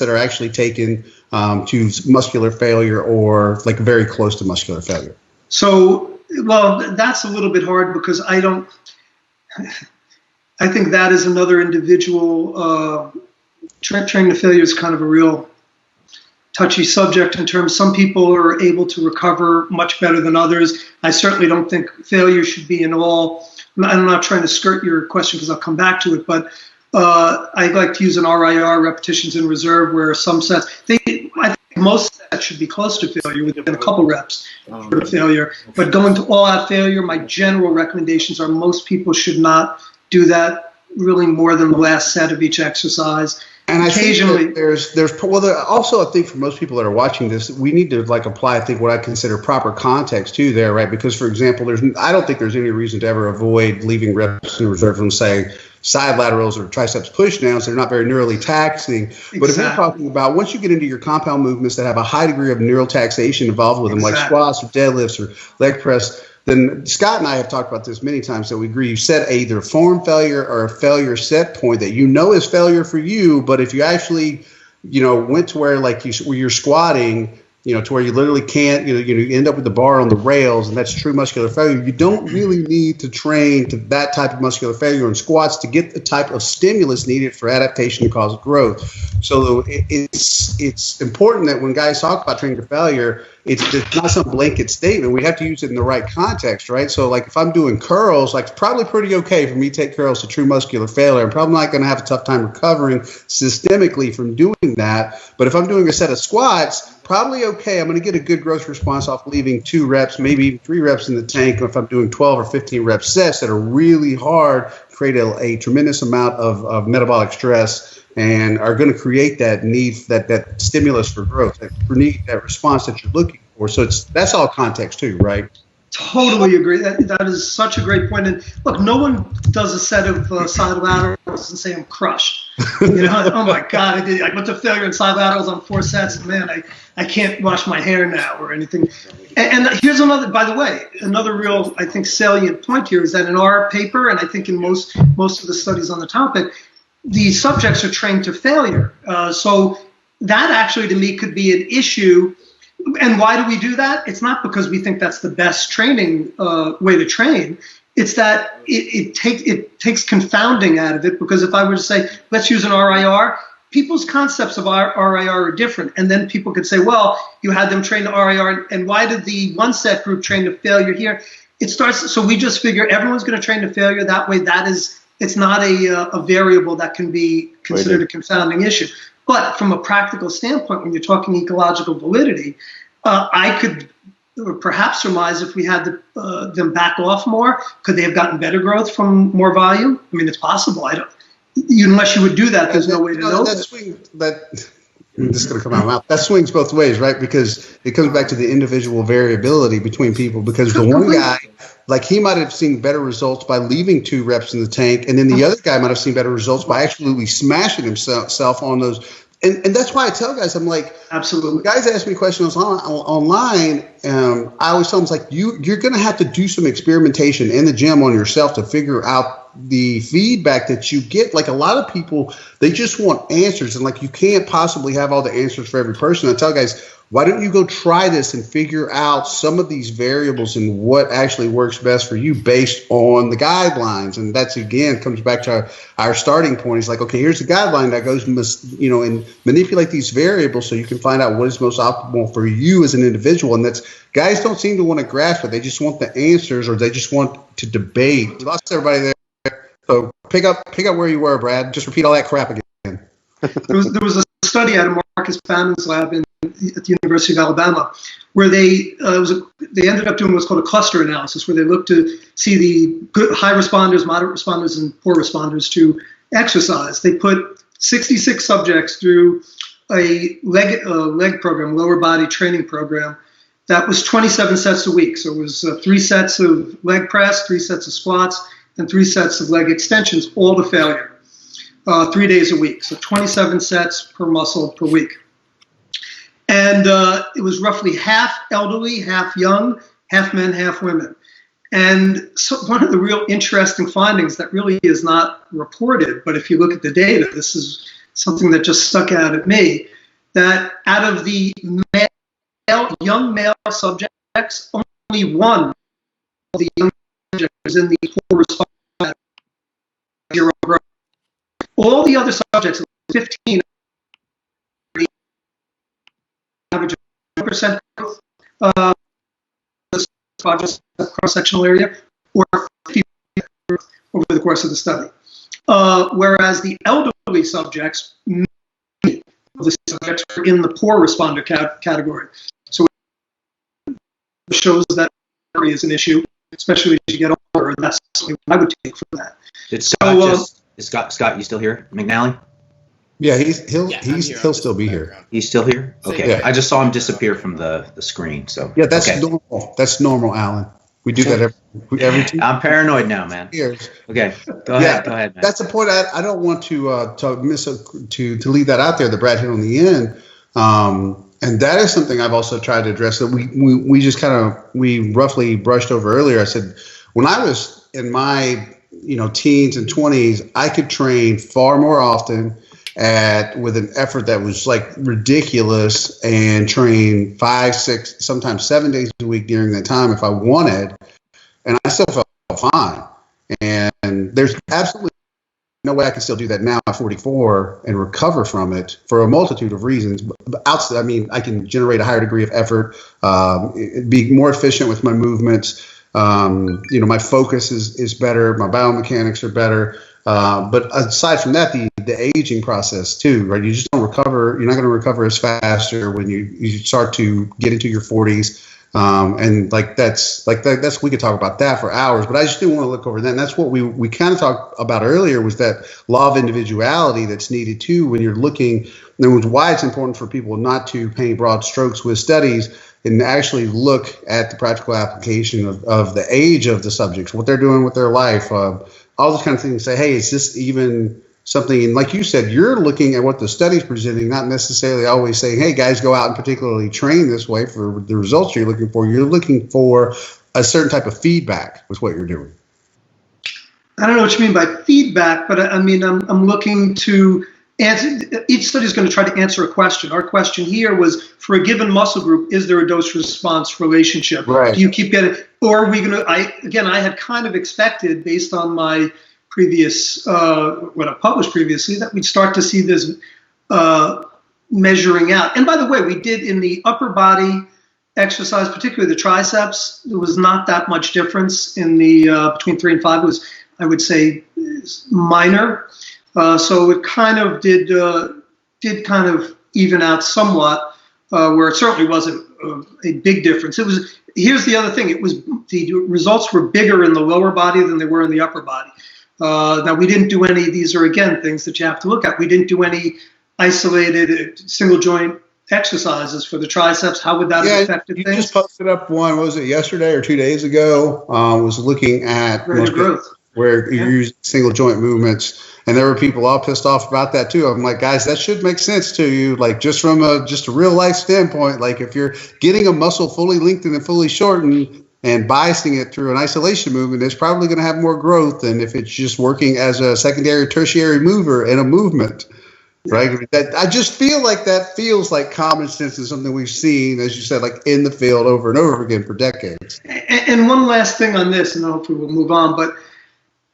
are actually taken to muscular failure or like very close to muscular failure? So, well, that's a little bit hard because I think that is another individual. Training to failure is kind of a real touchy subject in terms some people are able to recover much better than others. I certainly don't think failure should be in all. I'm not trying to skirt your question because I'll come back to it, but I like to use an RIR, repetitions in reserve, where some sets, I think most sets should be close to failure within a couple reps for failure. But going to all-out failure, my general recommendations are most people should not do that really more than the last set of each exercise. And occasionally, also I think for most people that are watching this, we need to like apply, I think, what I consider proper context to there, right? Because, for example, I don't think there's any reason to ever avoid leaving reps in reserve from, say, side laterals or triceps push downs. They're not very neurally taxing. Exactly. But if you're talking about once you get into your compound movements that have a high degree of neural taxation involved with them, like squats or deadlifts or leg press, then Scott and I have talked about this many times, that we agree you set either form failure or a failure set point that you know is failure for you. But if you actually, went to where where you're squatting, to where you literally can't, you end up with the bar on the rails, and that's true muscular failure. You don't really need to train to that type of muscular failure in squats to get the type of stimulus needed for adaptation and cause growth. So it's important that when guys talk about training to failure, it's not some blanket statement. We have to use it in the right context, right? So like if I'm doing curls, like it's probably pretty okay for me to take curls to true muscular failure. I'm probably not going to have a tough time recovering systemically from doing that. But if I'm doing a set of squats, probably okay. I'm going to get a good growth response off leaving 2 reps, maybe even 3 reps in the tank. If I'm doing 12 or 15 rep sets that are really hard, create a tremendous amount of metabolic stress, and are going to create that need, that stimulus for growth, that response that you're looking for. So that's all context too, right? Totally agree. That is such a great point. And look, no one does a set of side laterals and say I'm crushed. Oh my God, I went to failure in side laterals on 4 sets. Man, I can't wash my hair now or anything. And here's another, by the way, another real, I think, salient point here is that in our paper, and I think in most of the studies on the topic, the subjects are trained to failure. So that actually, to me, could be an issue. And why do we do that? It's not because we think that's the best training way to train. It's that it takes confounding out of it, because if I were to say, let's use an RIR, people's concepts of RIR are different. And then people could say, well, you had them train to RIR, and why did the one set group train to failure here? So we just figure everyone's going to train to failure. That way, it's not a variable that can be considered a confounding issue. But from a practical standpoint, when you're talking ecological validity, I could perhaps surmise if we had them back off more, could they have gotten better growth from more volume? I mean, it's possible. Unless you would do that, there's no way to know. This is going to come out of my mouth. That swings both ways, right? Because it comes back to the individual variability between people. Because the one guy, like, he might have seen better results by leaving 2 reps in the tank, and then the other guy might have seen better results by absolutely smashing himself on those. And that's why I tell guys, I'm like, absolutely. When guys ask me questions online, I always tell them, it's like, you're going to have to do some experimentation in the gym on yourself to figure out the feedback that you get. Like, a lot of people, they just want answers, and like, you can't possibly have all the answers for every person. I tell guys, why don't you go try this and figure out some of these variables and what actually works best for you based on the guidelines? And that's, again, comes back to our starting point. It's like, okay, here's the guideline that goes, and manipulate these variables so you can find out what is most optimal for you as an individual. And that's, guys don't seem to want to grasp it. They just want the answers, or they just want to debate. We lost everybody there. So pick up where you were, Brad. Just repeat all that crap again. There was a study out of Marcus Bannon's lab at the University of Alabama where they ended up doing what's called a cluster analysis, where they looked to see the good, high responders, moderate responders, and poor responders to exercise. They put 66 subjects through a leg program, lower body training program, that was 27 sets a week. So it was 3 sets of leg press, 3 sets of squats, and 3 sets of leg extensions, all to failure, 3 days a week. So 27 sets per muscle per week. And it was roughly half elderly, half young, half men, half women. And so one of the real interesting findings that really is not reported, but if you look at the data, this is something that just stuck out at me, that out of the young male subjects, only one of the young subjects was in the poor response, 0 growth. All the other subjects, 15, average of 1% growth, cross-sectional area, or 50% over the course of the study. Whereas the elderly subjects, many of the subjects were in the poor responder category. So it shows that is an issue, especially as you get older. And that's something I would take from that. Did Scott is Scott, you still here? McNally? Yeah, he'll still be here. He's still here? Okay. Yeah. I just saw him disappear from the screen. So yeah, that's okay. normal. That's normal, Alan. We do that every 2 I'm paranoid now, man. years. Okay, go ahead, man. That's the point. I don't want to leave that out there that Brad hit on the end, and that is something I've also tried to address that we just we roughly brushed over earlier. I said when I was in my teens and 20s, I could train far more often with an effort that was like ridiculous and train 5, 6, sometimes 7 days a week during that time if I wanted, and I still felt fine. And there's absolutely no way I can still do that now at 44 and recover from it for a multitude of reasons. But outside, I can generate a higher degree of effort, be more efficient with my movements. My focus is better. My biomechanics are better. But aside from that, the aging process too, right? You just don't recover. You're not going to recover as faster when you start to get into your 40s. And that's we could talk about that for hours, but I just do want to look over that. And that's what we kind of talked about earlier, was that law of individuality that's needed too when you're looking. And why it's important for people not to paint broad strokes with studies and actually look at the practical application of the age of the subjects, what they're doing with their life, all those kind of things. Say, hey, is this even something? And like you said, you're looking at what the study's presenting, not necessarily always saying, hey, guys, go out and particularly train this way for the results you're looking for. You're looking for a certain type of feedback with what you're doing. I don't know what you mean by feedback, but I'm looking to answer. Each study is going to try to answer a question. Our question here was, for a given muscle group, is there a dose-response relationship? Right. Do you keep getting, or are we going to? I had kind of expected, based on my previous what I published previously, that we'd start to see this measuring out. And by the way, we did in the upper body exercise, particularly the triceps. There was not that much difference in the between 3 and 5. It was, I would say, minor. So it kind of did kind of even out somewhat, where it certainly wasn't a big difference. It was. Here's the other thing: the results were bigger in the lower body than they were in the upper body. Now, we didn't do any. These are again things that you have to look at. We didn't do any isolated single joint exercises for the triceps. How would that have affected things? You just posted up one. What was it, yesterday or 2 days ago? Was looking at rate of growth, where you're using single joint movements. And there were people all pissed off about that too. I'm like, guys, that should make sense to you. Like just from a real life standpoint, like if you're getting a muscle fully lengthened and fully shortened and biasing it through an isolation movement, it's probably going to have more growth than if it's just working as a secondary or tertiary mover in a movement. Right. I just feel like that feels like common sense is something we've seen, as you said, like in the field over and over again for decades. And one last thing on this, and hopefully we'll move on, but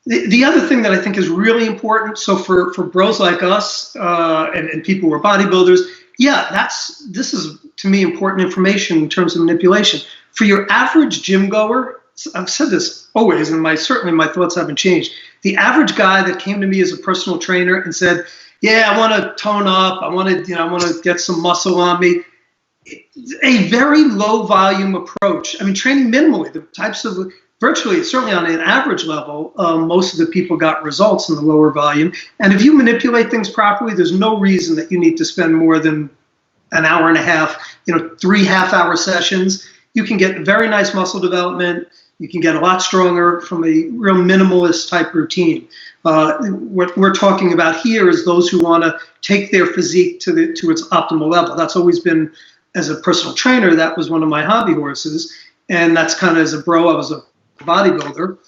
the other thing that I think is really important, so for bros like us and people who are bodybuilders, this is, to me, important information in terms of manipulation. For your average gym goer, I've said this always, and certainly my thoughts haven't changed. The average guy that came to me as a personal trainer and said, "Yeah, I want to tone up. I want to get some muscle on me." A very low volume approach. I mean, training minimally. The types of virtually, certainly on an average level, most of the people got results in the lower volume. And if you manipulate things properly, there's no reason that you need to spend more than an hour and a half. 3 half-hour sessions. You can get very nice muscle development. You can get a lot stronger from a real minimalist type routine. What we're talking about here is those who want to take their physique to its optimal level. That's always been, as a personal trainer, that was one of my hobby horses. And that's kind of, as a bro, I was a bodybuilder,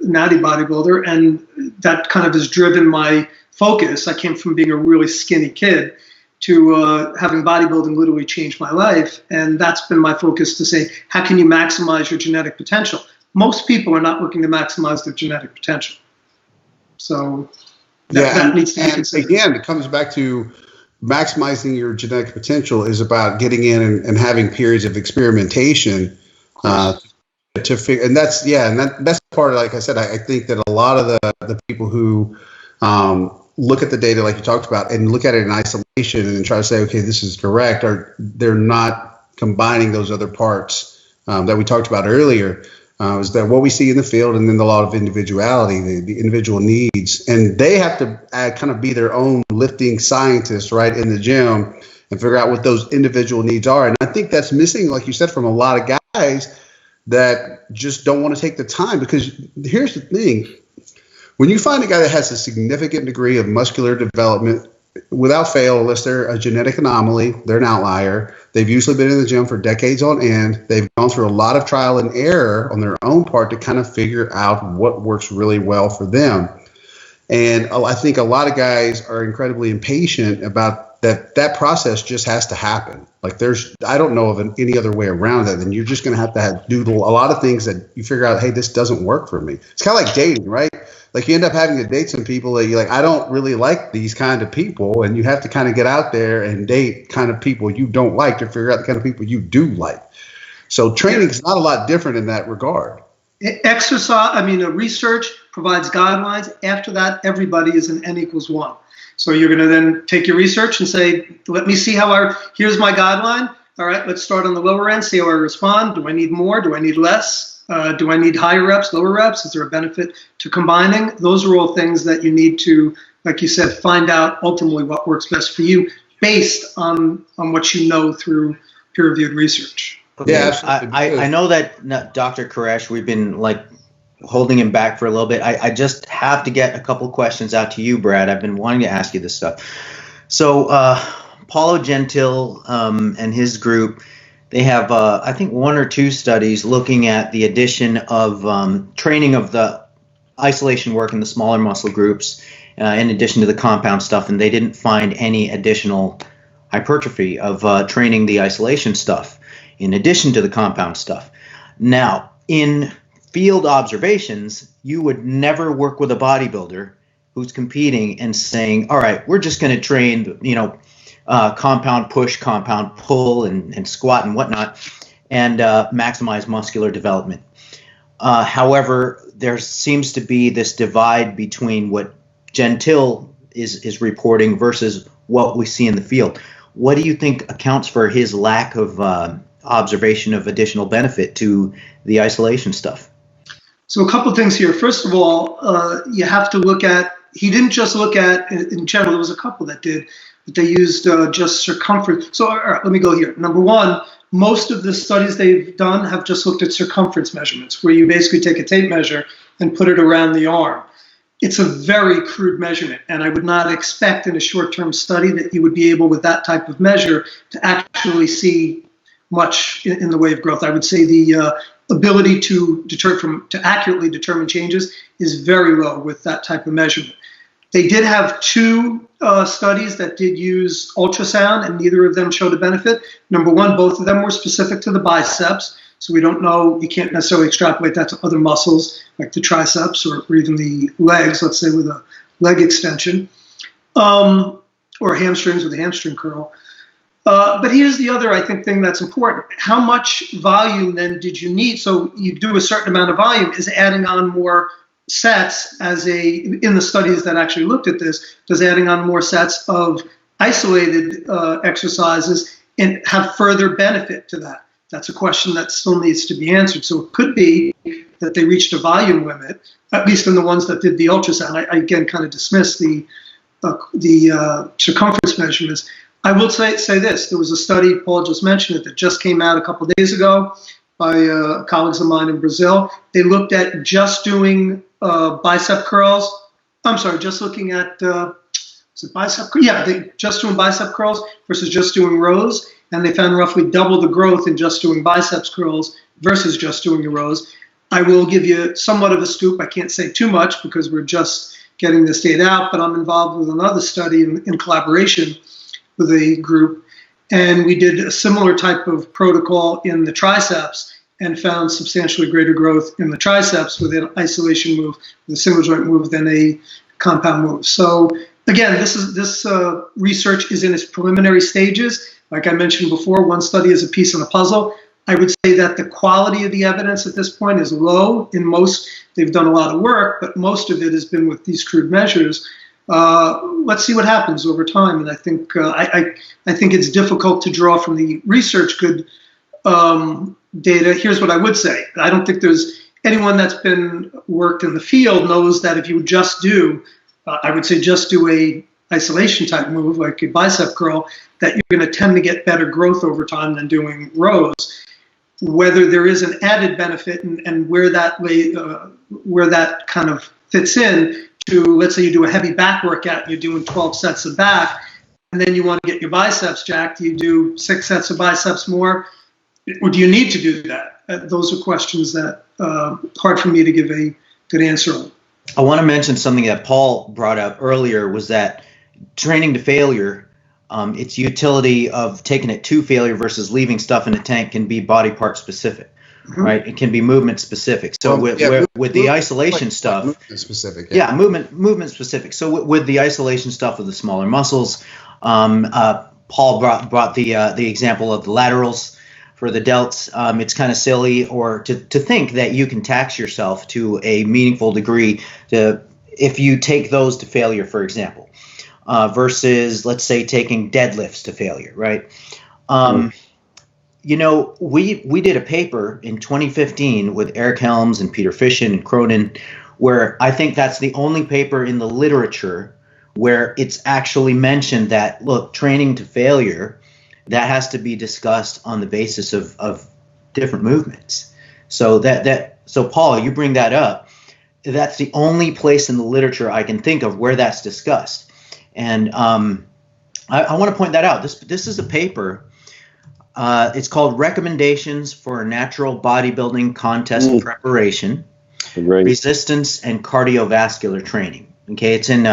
natty bodybuilder, and that kind of has driven my focus. I came from being a really skinny kid to having bodybuilding literally changed my life, and that's been my focus, to say, how can you maximize your genetic potential? Most people are not looking to maximize their genetic potential. So that needs to be considered. Again, it comes back to maximizing your genetic potential is about getting in and having periods of experimentation to figure. And that's part of, like I said, I think that a lot of the people who look at the data like you talked about and look at it in isolation and try to say, okay, this is correct, or they're not combining those other parts that we talked about earlier. Is that what we see in the field, and then the law of individuality, the individual needs, and they have to kind of be their own lifting scientists, right, in the gym, and figure out what those individual needs are. And I think that's missing, like you said, from a lot of guys that just don't want to take the time. Because here's the thing: when you find a guy that has a significant degree of muscular development, without fail, unless they're a genetic anomaly, they're an outlier. They've usually been in the gym for decades on end. They've gone through a lot of trial and error on their own part to kind of figure out what works really well for them. And I think a lot of guys are incredibly impatient about that process. Just has to happen. Like I don't know of any other way around it. And you're just going to have do a lot of things that you figure out, hey, this doesn't work for me. It's kind of like dating, right? Like you end up having to date some people that you're like, I don't really like these kind of people. And you have to kind of get out there and date kind of people you don't like to figure out the kind of people you do like. So training is not a lot different in that regard. Research provides guidelines. After that, everybody is an N = 1. So you're going to then take your research and say, let me see here's my guideline. All right, let's start on the lower end, see how I respond. Do I need more? Do I need less? Do I need higher reps, lower reps? Is there a benefit to combining? Those are all things that you need to, like you said, find out ultimately what works best for you based on what you know through peer-reviewed research. Okay. Yeah, I know that Dr. Koresh, we've been holding him back for a little bit. I just have to get a couple questions out to you, Brad. I've been wanting to ask you this stuff. So Paulo Gentile and his group, they have, I think, 1 or 2 studies looking at the addition of training of the isolation work in the smaller muscle groups in addition to the compound stuff, and they didn't find any additional hypertrophy of training the isolation stuff in addition to the compound stuff. Now, in field observations, you would never work with a bodybuilder who's competing and saying, all right, we're just going to train, compound push, compound pull, and squat and whatnot, and maximize muscular development. However, there seems to be this divide between what Gentile is reporting versus what we see in the field. What do you think accounts for his lack of observation of additional benefit to the isolation stuff? So a couple of things here. First of all, you have to look at, he didn't just look at, in general, there was a couple that did, but they used just circumference. So all right, let me go here. Number one, most of the studies they've done have just looked at circumference measurements, where you basically take a tape measure and put it around the arm. It's a very crude measurement, and I would not expect in a short-term study that you would be able, with that type of measure, to actually see much in the way of growth. I would say the ability to accurately determine changes is very low with that type of measurement. They did have 2 studies that did use ultrasound, and neither of them showed a benefit. Number one, both of them were specific to the biceps, so we don't know, you can't necessarily extrapolate that to other muscles like the triceps or even the legs, let's say with a leg extension, or hamstrings with a hamstring curl. But here's the other, I think, thing that's important. How much volume then did you need? So you do a certain amount of volume. Is adding on more sets in the studies that actually looked at this, does adding on more sets of isolated exercises and have further benefit to that? That's a question that still needs to be answered. So it could be that they reached a volume limit, at least in the ones that did the ultrasound. I again kind of dismiss the circumference measurements. I will say this. There was a study, Paul just mentioned it, that just came out a couple of days ago by colleagues of mine in Brazil. They looked at just doing bicep curls. I'm sorry, just looking at, is it bicep? Yeah, just doing bicep curls versus just doing rows. And they found roughly double the growth in just doing biceps curls versus just doing the rows. I will give you somewhat of a scoop. I can't say too much because we're just getting this data out, but I'm involved with another study in collaboration with a group. And we did a similar type of protocol in the triceps and found substantially greater growth in the triceps with an isolation move, with a single joint move than a compound move. So again, this research is in its preliminary stages. Like I mentioned before, one study is a piece of the puzzle. I would say that the quality of the evidence at this point is low. In most, they've done a lot of work, but most of it has been with these crude measures. Let's see what happens over time. And I think I think it's difficult to draw from the research good data. Here's what I would say. I don't think there's anyone that's been worked in the field knows that if you just do, I would say just do a isolation type move like a bicep curl, that you're going to tend to get better growth over time than doing rows. Whether there is an added benefit and where that kind of fits in to, let's say you do a heavy back workout and you're doing 12 sets of back, and then you want to get your biceps jacked, do you do 6 sets of biceps more? Or do you need to do that? Those are questions that hard for me to give a good answer on. I want to mention something that Paul brought up earlier, was that training to failure, its utility of taking it to failure versus leaving stuff in the tank can be body part specific, right? It can be movement specific. So with the isolation stuff, movement specific. Movement specific. So with the isolation stuff of the smaller muscles, Paul brought the example of the laterals for the delts. It's kind of silly to think that you can tax yourself to a meaningful degree if you take those to failure, for example. Versus, let's say, taking deadlifts to failure, right? You know, we did a paper in 2015 with Eric Helms and Peter Fishin and Cronin, where I think that's the only paper in the literature where it's actually mentioned that, look, training to failure, that has to be discussed on the basis of different movements. So so Paul, you bring that up. That's the only place in the literature I can think of where that's discussed. And I want to point that out. This is a paper. It's called Recommendations for Natural Bodybuilding Contest Preparation, Resistance and Cardiovascular Training. Okay, it's in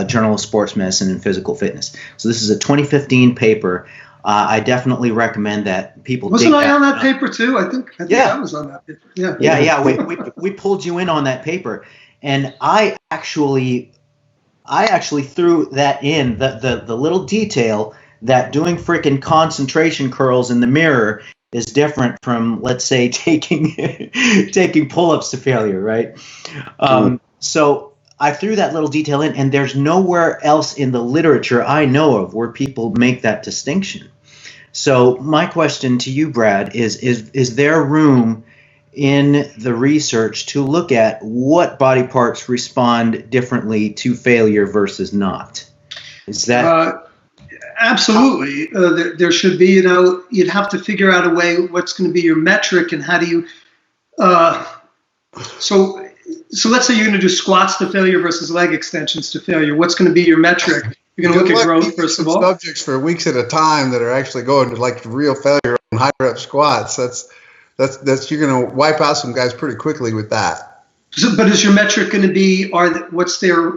Journal of Sports Medicine and Physical Fitness. So this is a 2015 paper. I definitely recommend that people. Wasn't I on that paper too? I think I was on that paper. Yeah. We pulled you in on that paper, and I actually threw that in the little detail that doing freaking concentration curls in the mirror is different from, let's say, taking pull-ups to failure, right? So I threw that little detail in, and there's nowhere else in the literature I know of where people make that distinction. So my question to you, Brad, is there room in the research to look at what body parts respond differently to failure versus not? Is that absolutely? There should be. You'd have to figure out a way. What's going to be your metric, and how do you? So let's say you're going to do squats to failure versus leg extensions to failure. What's going to be your metric? You're going to look at growth first of all. Subjects for weeks at a time that are actually going to like real failure on high rep squats. That's you're going to wipe out some guys pretty quickly with that. But is your metric going to be what's their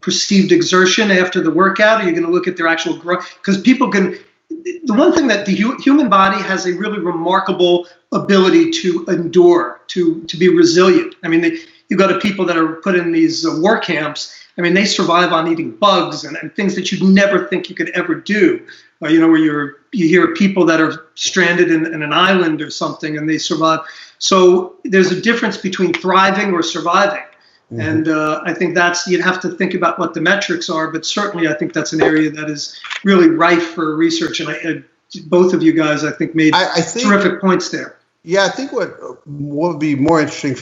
perceived exertion after the workout? Are you going to look at their actual growth? Because people can. The one thing that the human body has a really remarkable ability to endure, to be resilient. I mean, you've got people that are put in these war camps. I mean, they survive on eating bugs and things that you'd never think you could ever do. You know, where you hear people that are stranded in an island or something and they survive. So there's a difference between thriving or surviving. Mm-hmm. And I think you'd have to think about what the metrics are, but certainly I think that's an area that is really rife for research. And both of you guys, I think, made terrific points there. Yeah, I think what would be more interesting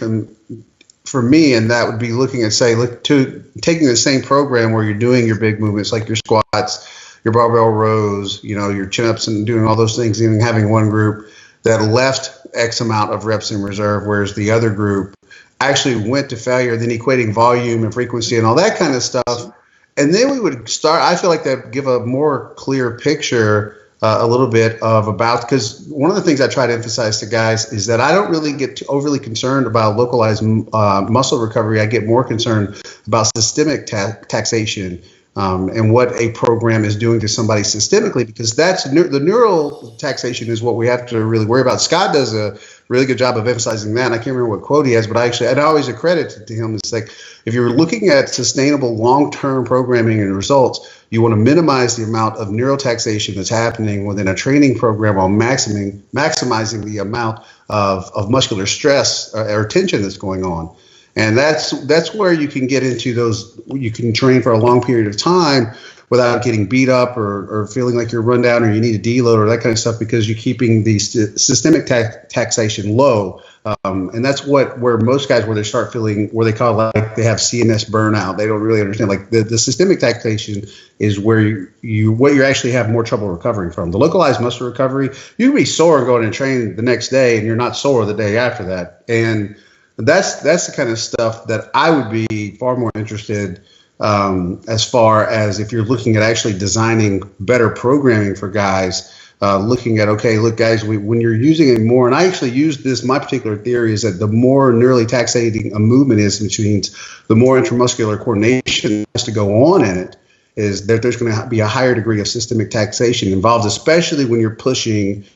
for me, and that would be looking at, taking the same program where you're doing your big movements like your squats, your barbell rows, you know, your chin-ups and doing all those things, and having one group that left X amount of reps in reserve, whereas the other group actually went to failure, then equating volume and frequency and all that kind of stuff. And then we would start, I feel like that would give a more clear picture a little bit because one of the things I try to emphasize to guys is that I don't really get overly concerned about localized muscle recovery. I get more concerned about systemic taxation and what a program is doing to somebody systemically, because that's the neural taxation is what we have to really worry about. Scott does a really good job of emphasizing that. And I can't remember what quote he has, but I'd always accredit it to him. It's like, if you're looking at sustainable long-term programming and results, you want to minimize the amount of neural taxation that's happening within a training program while maximizing the amount of muscular stress or tension that's going on. And that's where you can get into those. You can train for a long period of time without getting beat up or feeling like you're run down or you need a deload or that kind of stuff, because you're keeping the systemic taxation low. And that's where most guys, where they start feeling, where they call it like they have CNS burnout. They don't really understand. Like the systemic taxation is where you actually have more trouble recovering from. The localized muscle recovery, you can be sore and go in and train the next day and you're not sore the day after that. And that's the kind of stuff that I would be far more interested as far as if you're looking at actually designing better programming for guys, looking at, okay, look, guys, when you're using it more, and I actually use this, my particular theory is that the more neurally taxating a movement is, which means the more intramuscular coordination has to go on in it, is that there's going to be a higher degree of systemic taxation involved, especially when you're pushing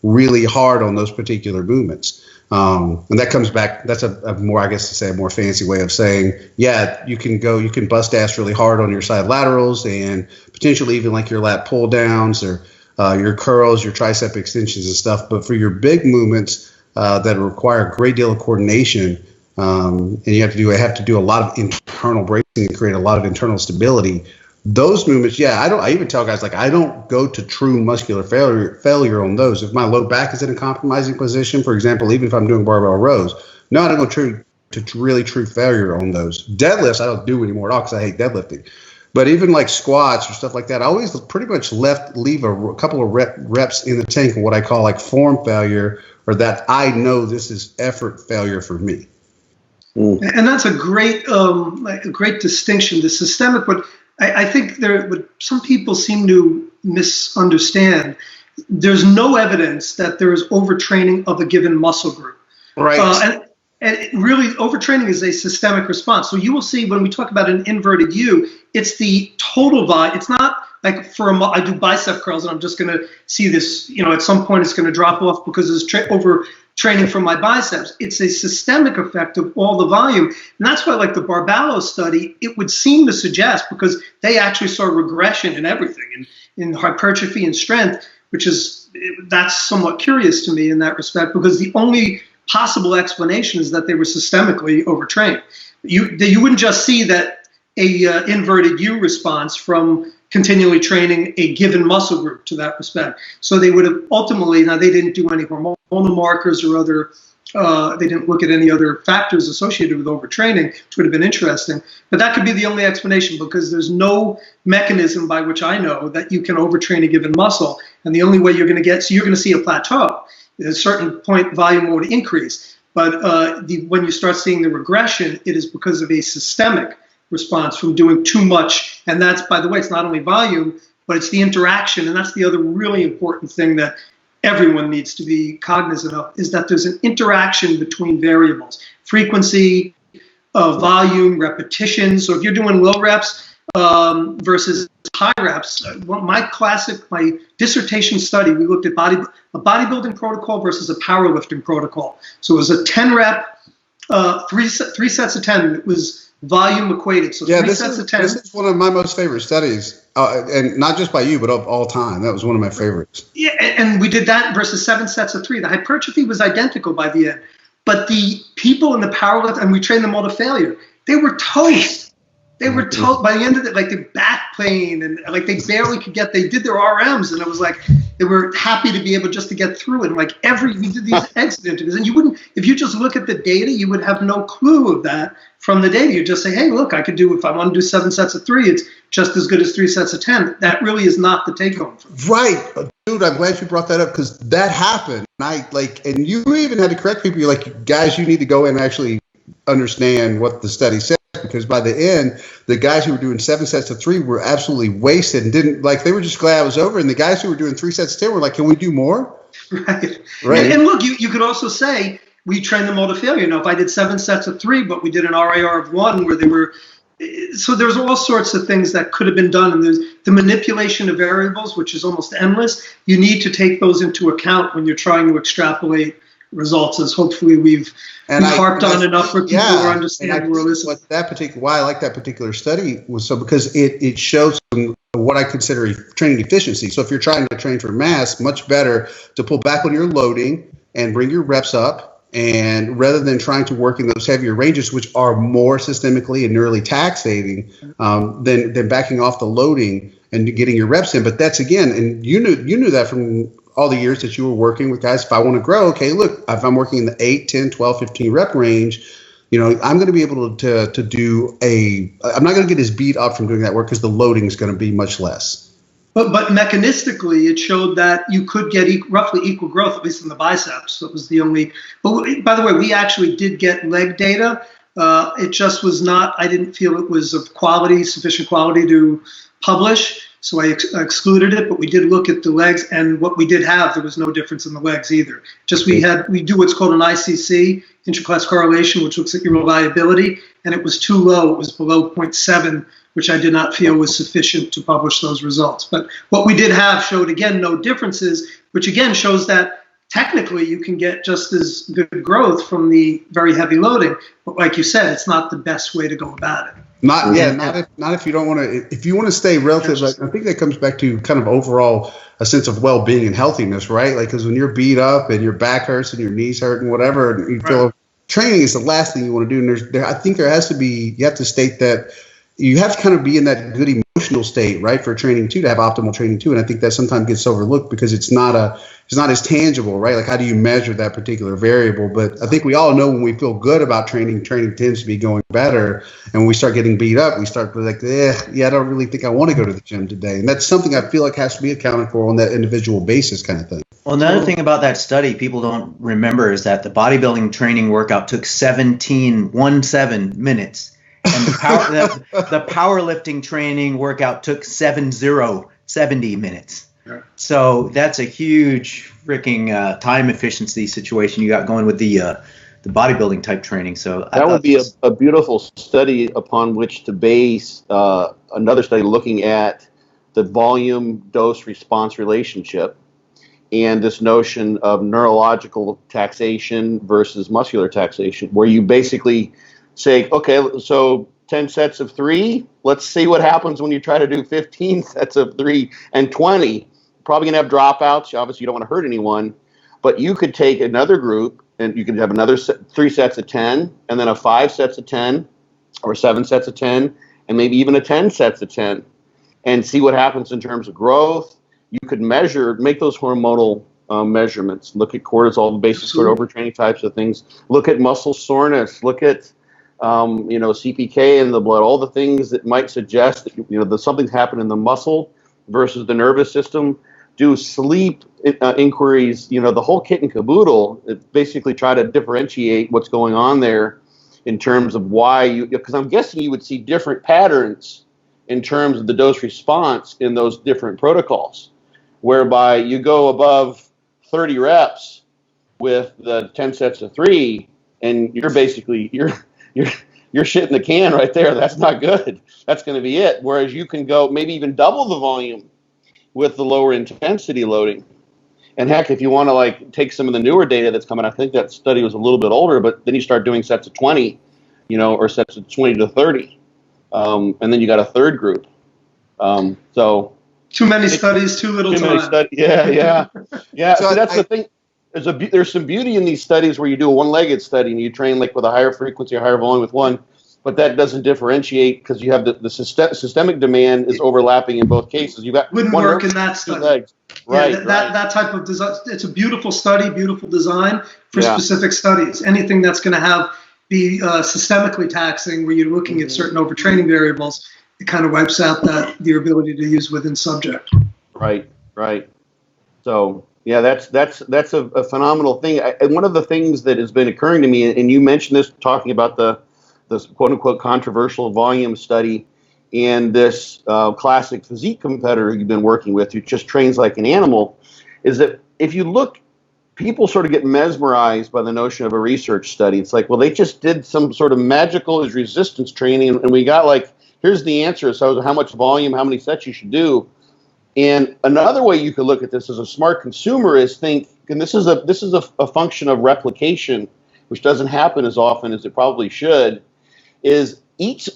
really hard on those particular movements. And that comes back, that's a more, I guess to say, a more fancy way of saying, yeah, you can bust ass really hard on your side laterals and potentially even like your lat pull downs or your curls, your tricep extensions and stuff. But for your big movements that require a great deal of coordination, and you have to do a lot of internal bracing and create a lot of internal stability, those movements, I even tell guys, like, I don't go to true muscular failure on those. If my low back is in a compromising position, for example, even if I'm doing barbell rows, no, I don't go to really true failure on those. Deadlifts, I don't do anymore at all because I hate deadlifting. But even like squats or stuff like that, I always pretty much leave a couple of reps in the tank of what I call like form failure, or that I know this is effort failure for me. And that's a great distinction. The systemic, but I think what some people seem to misunderstand, there's no evidence that there is overtraining of a given muscle group. Right. And really, overtraining is a systemic response. So you will see when we talk about an inverted U, it's the total volume. It's not like I do bicep curls and I'm just going to see this, at some point it's going to drop off because it's overtraining from my biceps. It's a systemic effect of all the volume. And that's why, like the Barbalo study, it would seem to suggest, because they actually saw regression in everything, in hypertrophy and strength, that's somewhat curious to me in that respect, because the only possible explanation is that they were systemically overtrained. You wouldn't just see that a inverted U response from continually training a given muscle group to that respect. So they would have ultimately, now they didn't do any hormonal markers or other, they didn't look at any other factors associated with overtraining, which would have been interesting. But that could be the only explanation, because there's no mechanism by which I know that you can overtrain a given muscle. And the only way you're going to see a plateau. At a certain point, volume would increase. But when you start seeing the regression, it is because of a systemic response from doing too much. And that's, by the way, it's not only volume, but it's the interaction. And that's the other really important thing that everyone needs to be cognizant of, is that there's an interaction between variables, frequency, volume, repetition. So if you're doing low reps versus high reps, my dissertation study, we looked at a bodybuilding protocol versus a powerlifting protocol. So it was a 10 rep, three sets of 10. It was volume equated. So Yeah, three sets of 10. this is one of my most favorite studies, and not just by you, but of all time. That was one of my favorites. Yeah, and we did that versus 7 sets of 3. The hypertrophy was identical by the end, but the people in the powerlift, and we trained them all to failure. They were toast. They were toast by the end of it, like the back pain and like they barely could get. They did their RMs, and it was like they were happy to be able just to get through it. And like we did these exit interviews, and you wouldn't, if you just look at the data, you would have no clue of that from the data. You just say, hey, look, I could do, if I want to do 7 sets of 3, it's just as good as 3 sets of 10. That really is not the take home. Right, dude. I'm glad you brought that up because that happened. And you even had to correct people. You're like, guys, you need to go and actually understand what the study said. Because by the end, the guys who were doing 7 sets of 3 were absolutely wasted and didn't, like, they were just glad it was over. And the guys who were doing 3 sets of 10 were like, can we do more? Right. And look, you could also say we trained them all to failure. Now, if I did 7 sets of 3, but we did an RAR of 1 where they were, so there's all sorts of things that could have been done. And there's the manipulation of variables, which is almost endless. You need to take those into account when you're trying to extrapolate results, as hopefully we've harped on enough for people who understand where this is. Why I like that particular study was because it shows what I consider a training efficiency. So if you're trying to train for mass, much better to pull back on your loading and bring your reps up, and rather than trying to work in those heavier ranges, which are more systemically and neurally taxating, than backing off the loading and getting your reps in. But that's, again, and you knew that from all the years that you were working with guys. If I want to grow, okay, look, if I'm working in the 8, 10, 12, 15 rep range, I'm going to be able to do I'm not going to get as beat up from doing that work because the loading is going to be much less. But mechanistically, it showed that you could get roughly equal growth, at least in the biceps. So it was the only. But by the way, we actually did get leg data. It just was not. I didn't feel it was of sufficient quality to publish. So I excluded it, but we did look at the legs, and what we did have, there was no difference in the legs either. Just we do what's called an ICC, interclass correlation, which looks at your reliability, and it was too low. It was below 0.7, which I did not feel was sufficient to publish those results. But what we did have showed, again, no differences, which again shows that technically you can get just as good growth from the very heavy loading. But like you said, it's not the best way to go about it. Not if you don't want to. If you want to stay relative, I think that comes back to kind of overall a sense of well-being and healthiness, right? Like, because when you're beat up and your back hurts and your knees hurt and whatever, and you feel training is the last thing you want to do. And I think there has to be. You have to state that you have to kind of be in that good emotional state, right, for training too, to have optimal training too. And I think that sometimes gets overlooked because it's not as tangible, right? Like, how do you measure that particular variable? But I think we all know when we feel good about training tends to be going better. And when we start getting beat up, we start like, I don't really think I want to go to the gym today. And that's something I feel like has to be accounted for on that individual basis kind of thing. Well, another thing about that study people don't remember is that the bodybuilding training workout took 17 minutes. And the powerlifting training workout took 70 minutes. So that's a huge freaking time efficiency situation you got going with the bodybuilding type training. So that would be a beautiful study upon which to base another study looking at the volume dose response relationship and this notion of neurological taxation versus muscular taxation, where you basically say, okay, so 10 sets of 3, let's see what happens when you try to do 15 sets of 3 and 20. Probably going to have dropouts. Obviously, you don't want to hurt anyone. But you could take another group, and you could have another 3 sets of 10, and then a 5 sets of 10, or 7 sets of 10, and maybe even a 10 sets of 10, and see what happens in terms of growth. You could make those hormonal measurements. Look at cortisol, the basic sort of overtraining types of things. Look at muscle soreness. Look at CPK in the blood, all the things that might suggest that, something's happened in the muscle versus the nervous system. Do sleep inquiries, the whole kit and caboodle, basically try to differentiate what's going on there in terms of why because I'm guessing you would see different patterns in terms of the dose response in those different protocols, whereby you go above 30 reps with the 10 sets of 3, and you're basically, you're shitting the can right there. That's not good. That's going to be it. Whereas you can go maybe even double the volume with the lower intensity loading. And heck, if you want to take some of the newer data that's coming, I think that study was a little bit older, but then you start doing sets of 20 or sets of 20 to 30. And then you got a third group. So too many studies, too little time. Yeah. So so that's the thing. There's some beauty in these studies where you do a one-legged study and you train like with a higher frequency, a higher volume with one, but that doesn't differentiate because you have the systemic demand is overlapping in both cases. You got wouldn't work in that study. Legs. Right, that type of design. It's a beautiful study, beautiful design for specific studies. Anything that's going to be systemically taxing, where you're looking at certain overtraining variables, it kind of wipes out your ability to use within subject. Right. So yeah, that's a phenomenal thing. And one of the things that has been occurring to me, and you mentioned this talking about the quote unquote controversial volume study, and this classic physique competitor you've been working with who just trains like an animal, is that if you look, people sort of get mesmerized by the notion of a research study. It's like, well, they just did some sort of magical resistance training, and we got like, here's the answer. So how much volume, how many sets you should do. And another way you could look at this as a smart consumer is think, and this is a function of replication, which doesn't happen as often as it probably should, is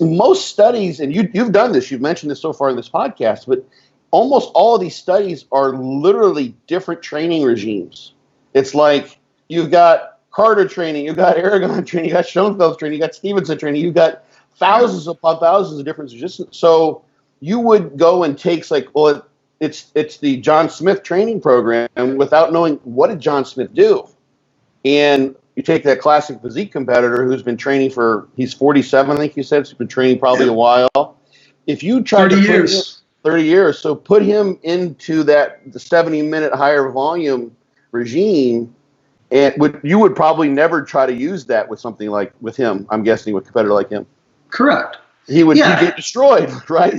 most studies, and you've done this, you've mentioned this so far in this podcast, but almost all of these studies are literally different training regimes. It's like you've got Carter training, you've got Aragon training, you got Schoenfeld training, you got Stevenson training, you've got thousands upon thousands of different resistance. So you would go and take it's the John Smith training program without knowing what did John Smith do. And you take that classic physique competitor who's been training he's 47, I think you said, so he's been training probably a while. If you try 30 years. 30 years, so put him into the 70-minute higher volume regime, and you would probably never try to use that with something like with him, I'm guessing, with a competitor like him. Correct. He'd get destroyed, right?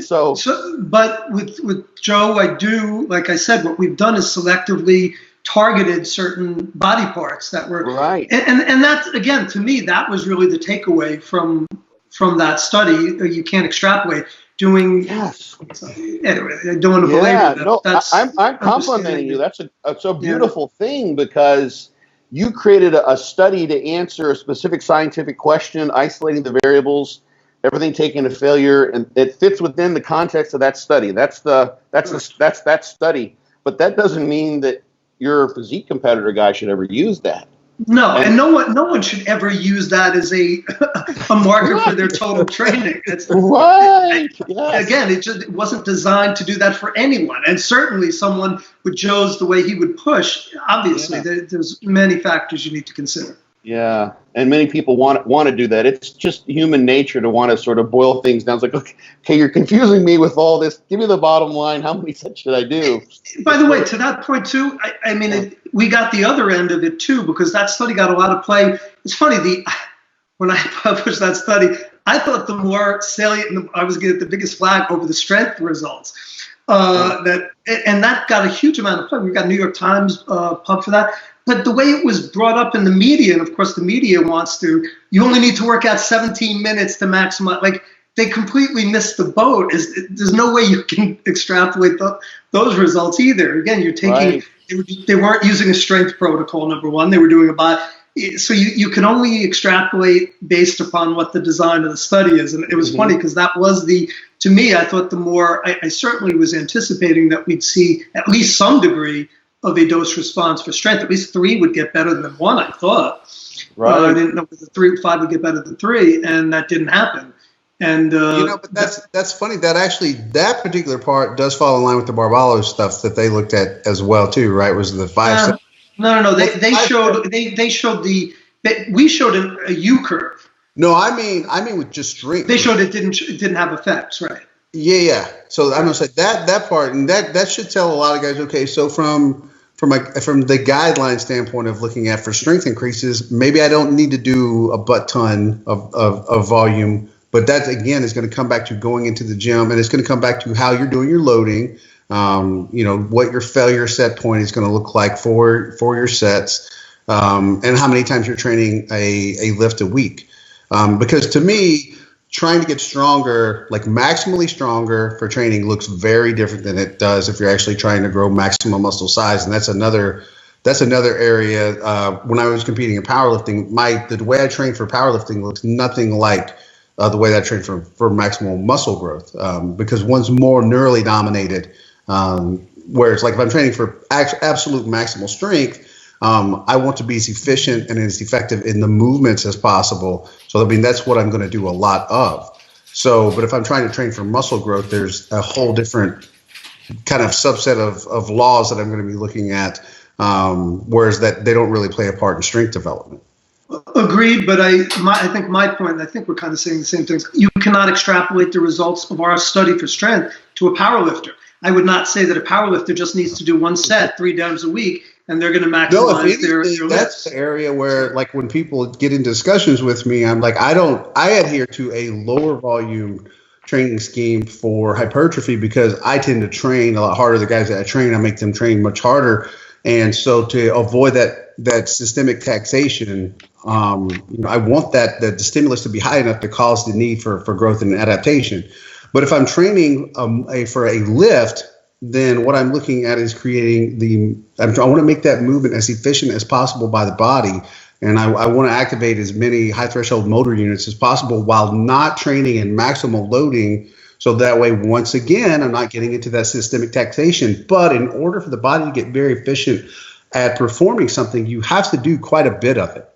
But with Joe, I do, like I said, what we've done is selectively targeted certain body parts that were right. And that, again, to me, that was really the takeaway from that study. You can't extrapolate. Yes. Anyway, I don't want to belabor that. No, I'm complimenting you. That's a beautiful thing, because you created a study to answer a specific scientific question, isolating the variables, everything taken to failure, and it fits within the context of that study. That's that study. But that doesn't mean that your physique competitor guy should ever use that. No, and no one should ever use that as a marker for their total training. It's, right. Yes. Again, it wasn't designed to do that for anyone, and certainly someone with Joe's the way he would push. Obviously, there's many factors you need to consider. Yeah, and many people want to do that. It's just human nature to want to sort of boil things down. It's like, okay, you're confusing me with all this. Give me the bottom line. How many sets should I do? By the way, to that point too, we got the other end of it too, because that study got a lot of play. It's funny, when I published that study, I thought the more salient, I was getting the biggest flag over the strength results. That got a huge amount of play. We got New York Times pub for that. But the way it was brought up in the media, and of course the media wants to, you only need to work out 17 minutes to maximize. Like, they completely missed the boat. There's no way you can extrapolate those results either. Again, you're taking, they weren't using a strength protocol, number one. They were doing so you can only extrapolate based upon what the design of the study is. And it was funny because that was to me, I thought I certainly was anticipating that we'd see at least some degree of a dose response for strength. At least 3 would get better than 1, I thought. Right. I didn't know whether 3 or 5 would get better than 3, and that didn't happen. And but that's funny. That particular part does fall in line with the Barbalo stuff that they looked at as well too, right? Was the 5? No. We showed a U curve. No, I mean with just strength. They showed it didn't have effects, right? Yeah. So I'm gonna say that part, and that should tell a lot of guys. Okay, so from the guideline standpoint of looking at for strength increases, maybe I don't need to do a butt ton of volume, but that again is going to come back to going into the gym, and it's going to come back to how you're doing your loading. What your failure set point is going to look like for your sets, and how many times you're training a lift a week. Because to me, trying to get stronger, like maximally stronger for training, looks very different than it does if you're actually trying to grow maximum muscle size. And that's another that's another area. When I was competing in powerlifting, the way I trained for powerlifting looks nothing like the way that I trained for maximal muscle growth, because one's more neurally dominated. Whereas, like if I'm training for absolute maximal strength, I want to be as efficient and as effective in the movements as possible. So, I mean, that's what I'm going to do a lot of. So, but if I'm trying to train for muscle growth, there's a whole different kind of subset of laws that I'm going to be looking at, whereas that they don't really play a part in strength development. Agreed, but I think my point, and I think we're kind of saying the same things, you cannot extrapolate the results of our study for strength to a powerlifter. I would not say that a powerlifter just needs to do one set 3 times a week and they're going to maximize their lifts. That's the area where, like, when people get in discussions with me, I'm like, I adhere to a lower volume training scheme for hypertrophy because I tend to train a lot harder. The guys that I train, I make them train much harder. And so to avoid that systemic taxation, I want the stimulus to be high enough to cause the need for growth and adaptation. But if I'm training for a lift, then what I'm looking at is creating I want to make that movement as efficient as possible by the body. And I want to activate as many high threshold motor units as possible while not training in maximal loading. So that way, once again, I'm not getting into that systemic taxation. But in order for the body to get very efficient at performing something, you have to do quite a bit of it.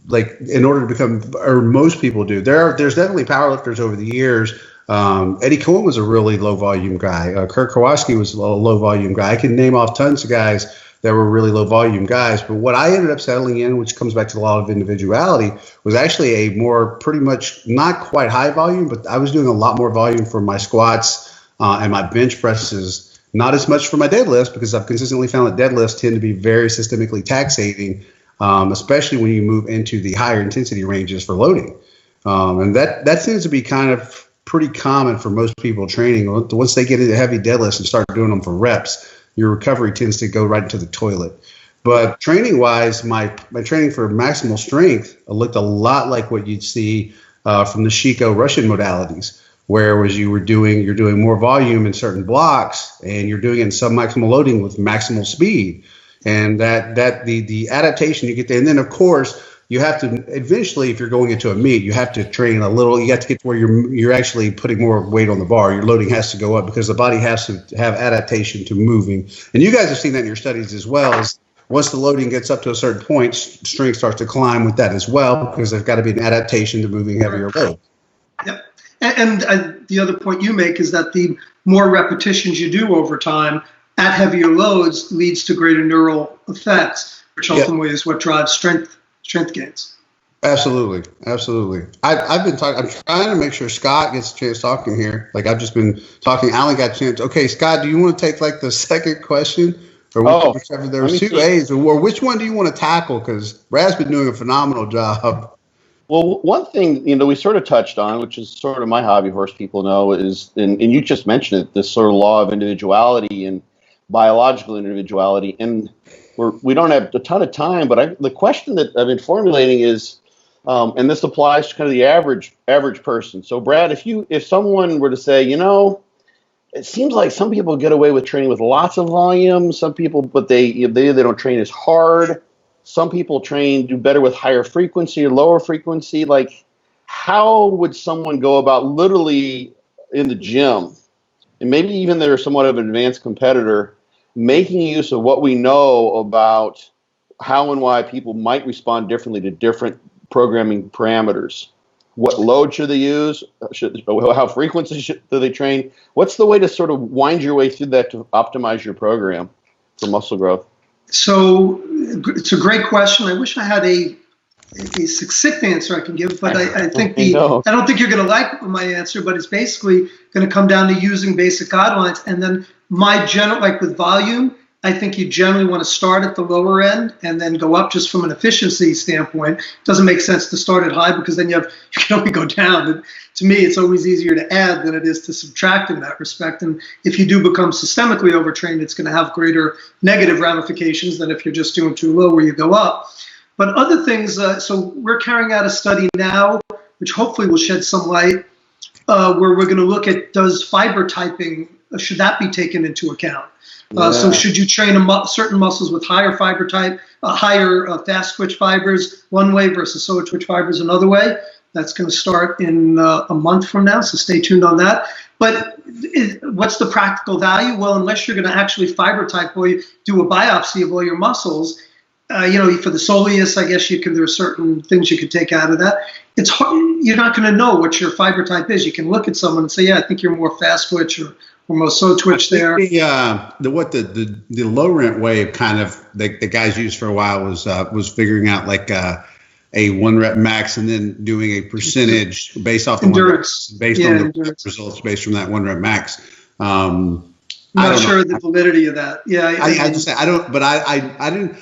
Like in order to become, or most people do. There's definitely powerlifters over the years. Eddie Cohen was a really low volume guy. Kurt Kowalski was a low volume guy. I can name off tons of guys that were really low volume guys. But what I ended up settling in, which comes back to a lot of individuality, was actually a more pretty much not quite high volume, but I was doing a lot more volume for my squats and my bench presses, not as much for my deadlifts, because I've consistently found that deadlifts tend to be very systemically taxating, especially when you move into the higher intensity ranges for loading. And that seems to be kind of pretty common for most people training. Once they get into heavy deadlifts and start doing them for reps, your recovery tends to go right into the toilet. But training-wise, my training for maximal strength looked a lot like what you'd see from the Shiko Russian modalities, whereas you're doing more volume in certain blocks, and you're doing it in submaximal loading with maximal speed, and that the adaptation you get there. And then of course you have to eventually, if you're going into a meet, you have to train a little. You have to get to where you're actually putting more weight on the bar. Your loading has to go up because the body has to have adaptation to moving. And you guys have seen that in your studies as well. As once the loading gets up to a certain point, strength starts to climb with that as well, because there's got to be an adaptation to moving heavier load. Yep. And the other point you make is that the more repetitions you do over time at heavier loads leads to greater neural effects, which ultimately is what drives strength gains. Absolutely. I've been talking. I'm trying to make sure Scott gets a chance talking here. Like, I've just been talking. Alan got a chance. Okay, Scott, do you want to take like the second question, or whichever? There were two A's, or which one do you want to tackle? Because Brad's been doing a phenomenal job. Well, one thing we sort of touched on, which is sort of my hobby horse, people know, is, and you just mentioned it, this sort of law of individuality and biological individuality, and we don't have a ton of time, but the question that I've been formulating is, and this applies to kind of the average person. So, Brad, if someone were to say, it seems like some people get away with training with lots of volume, some people, but they don't train as hard. Some people do better with higher frequency or lower frequency. Like, how would someone go about literally in the gym, and maybe even they're somewhat of an advanced competitor, making use of what we know about how and why people might respond differently to different programming parameters? What load should they use? How frequently do they train? What's the way to sort of wind your way through that to optimize your program for muscle growth? So it's a great question. I wish I had a succinct answer I can give, but I think I don't think you're going to like my answer, but it's basically going to come down to using basic guidelines. And then like with volume, I think you generally want to start at the lower end and then go up just from an efficiency standpoint. It doesn't make sense to start at high because then you can only go down. And to me, it's always easier to add than it is to subtract in that respect. And if you do become systemically overtrained, it's going to have greater negative ramifications than if you're just doing too low where you go up. But other things, so we're carrying out a study now, which hopefully will shed some light, where we're going to look at, does fiber typing should that be taken into account? Yeah. So should you train certain muscles with higher fiber type, higher fast twitch fibers one way versus slower twitch fibers another way? That's going to start in a month from now, so stay tuned on that. But what's the practical value? Well, unless you're going to actually fiber type or you do a biopsy of all your muscles, for the soleus, I guess there are certain things you could take out of that. It's hard, you're not going to know what your fiber type is. You can look at someone and say, yeah, I think you're more fast twitch or more slow twitch there. The low rent way of kind of the guys used for a while was figuring out like a 1 rep max and then doing a percentage based off the endurance, based on the endurance results based from that 1 rep max. Not sure the validity of that. Yeah, I didn't.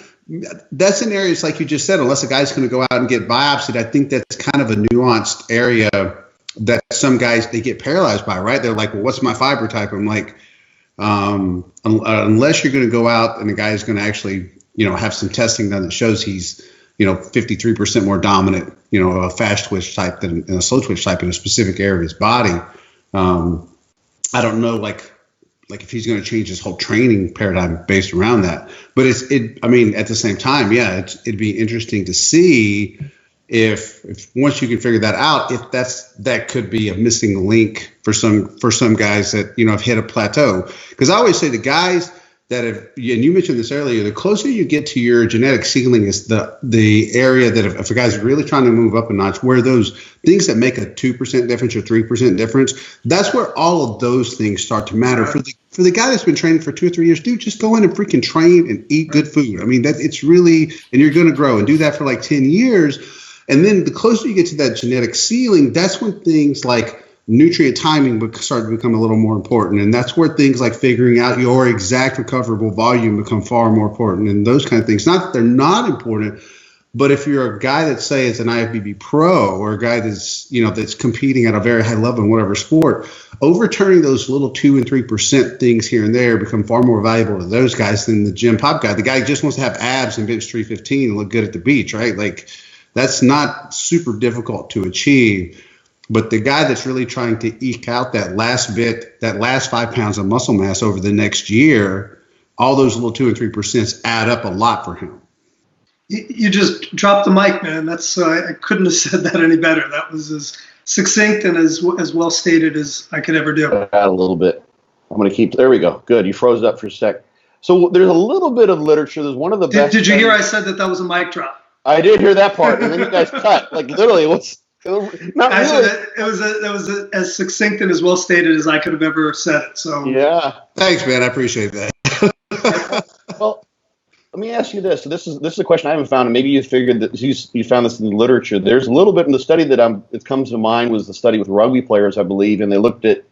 That's an area, it's like you just said, unless a guy's going to go out and get biopsied, I think that's kind of a nuanced area that some guys, they get paralyzed by, right? They're like, well, what's my fiber type? I'm like, unless you're going to go out and the guy is going to actually, have some testing done that shows he's, 53% more dominant, a fast twitch type than a slow twitch type in a specific area of his body. I don't know, like if he's going to change his whole training paradigm based around that. But at the same time, yeah, it'd be interesting to see if once you can figure that out, if that could be a missing link for some guys that, have hit a plateau. Because I always say the guys that have, and you mentioned this earlier, the closer you get to your genetic ceiling is the area that if a guy's really trying to move up a notch, where those things that make a 2% difference or 3% difference, that's where all of those things start to matter. For the guy that's been training for 2 or 3 years, dude, just go in and freaking train and eat good food. I mean, that it's really, and you're going to grow and do that for like 10 years. And then the closer you get to that genetic ceiling, that's when things like nutrient timing start to become a little more important. And that's where things like figuring out your exact recoverable volume become far more important, and those kind of things. Not that they're not important, but if you're a guy that say is an IFBB pro or a guy that's, that's competing at a very high level in whatever sport, overturning those little 2 and 3% things here and there become far more valuable to those guys than the gym pop guy. The guy just wants to have abs and bench 315 and look good at the beach, right? Like that's not super difficult to achieve. But the guy that's really trying to eke out that last 5 pounds of muscle mass over the next year, all those little 2 and 3% add up a lot for him. You just dropped the mic, man. That's I couldn't have said that any better. That was as succinct and as well stated as I could ever do. Add a little bit. I'm going to keep. There we go. Good. You froze up for a sec. So there's a little bit of literature. There's one of the best. Did you hear I said that was a mic drop? I did hear that part, and then you guys cut. Like literally, not really. It was as succinct and as well stated as I could have ever said it. So yeah. Thanks, man. I appreciate that. Well, let me ask you this. So this is a question I haven't found, and maybe you figured that you found this in the literature. There's a little bit in the study that comes to mind was the study with rugby players, I believe, and they looked at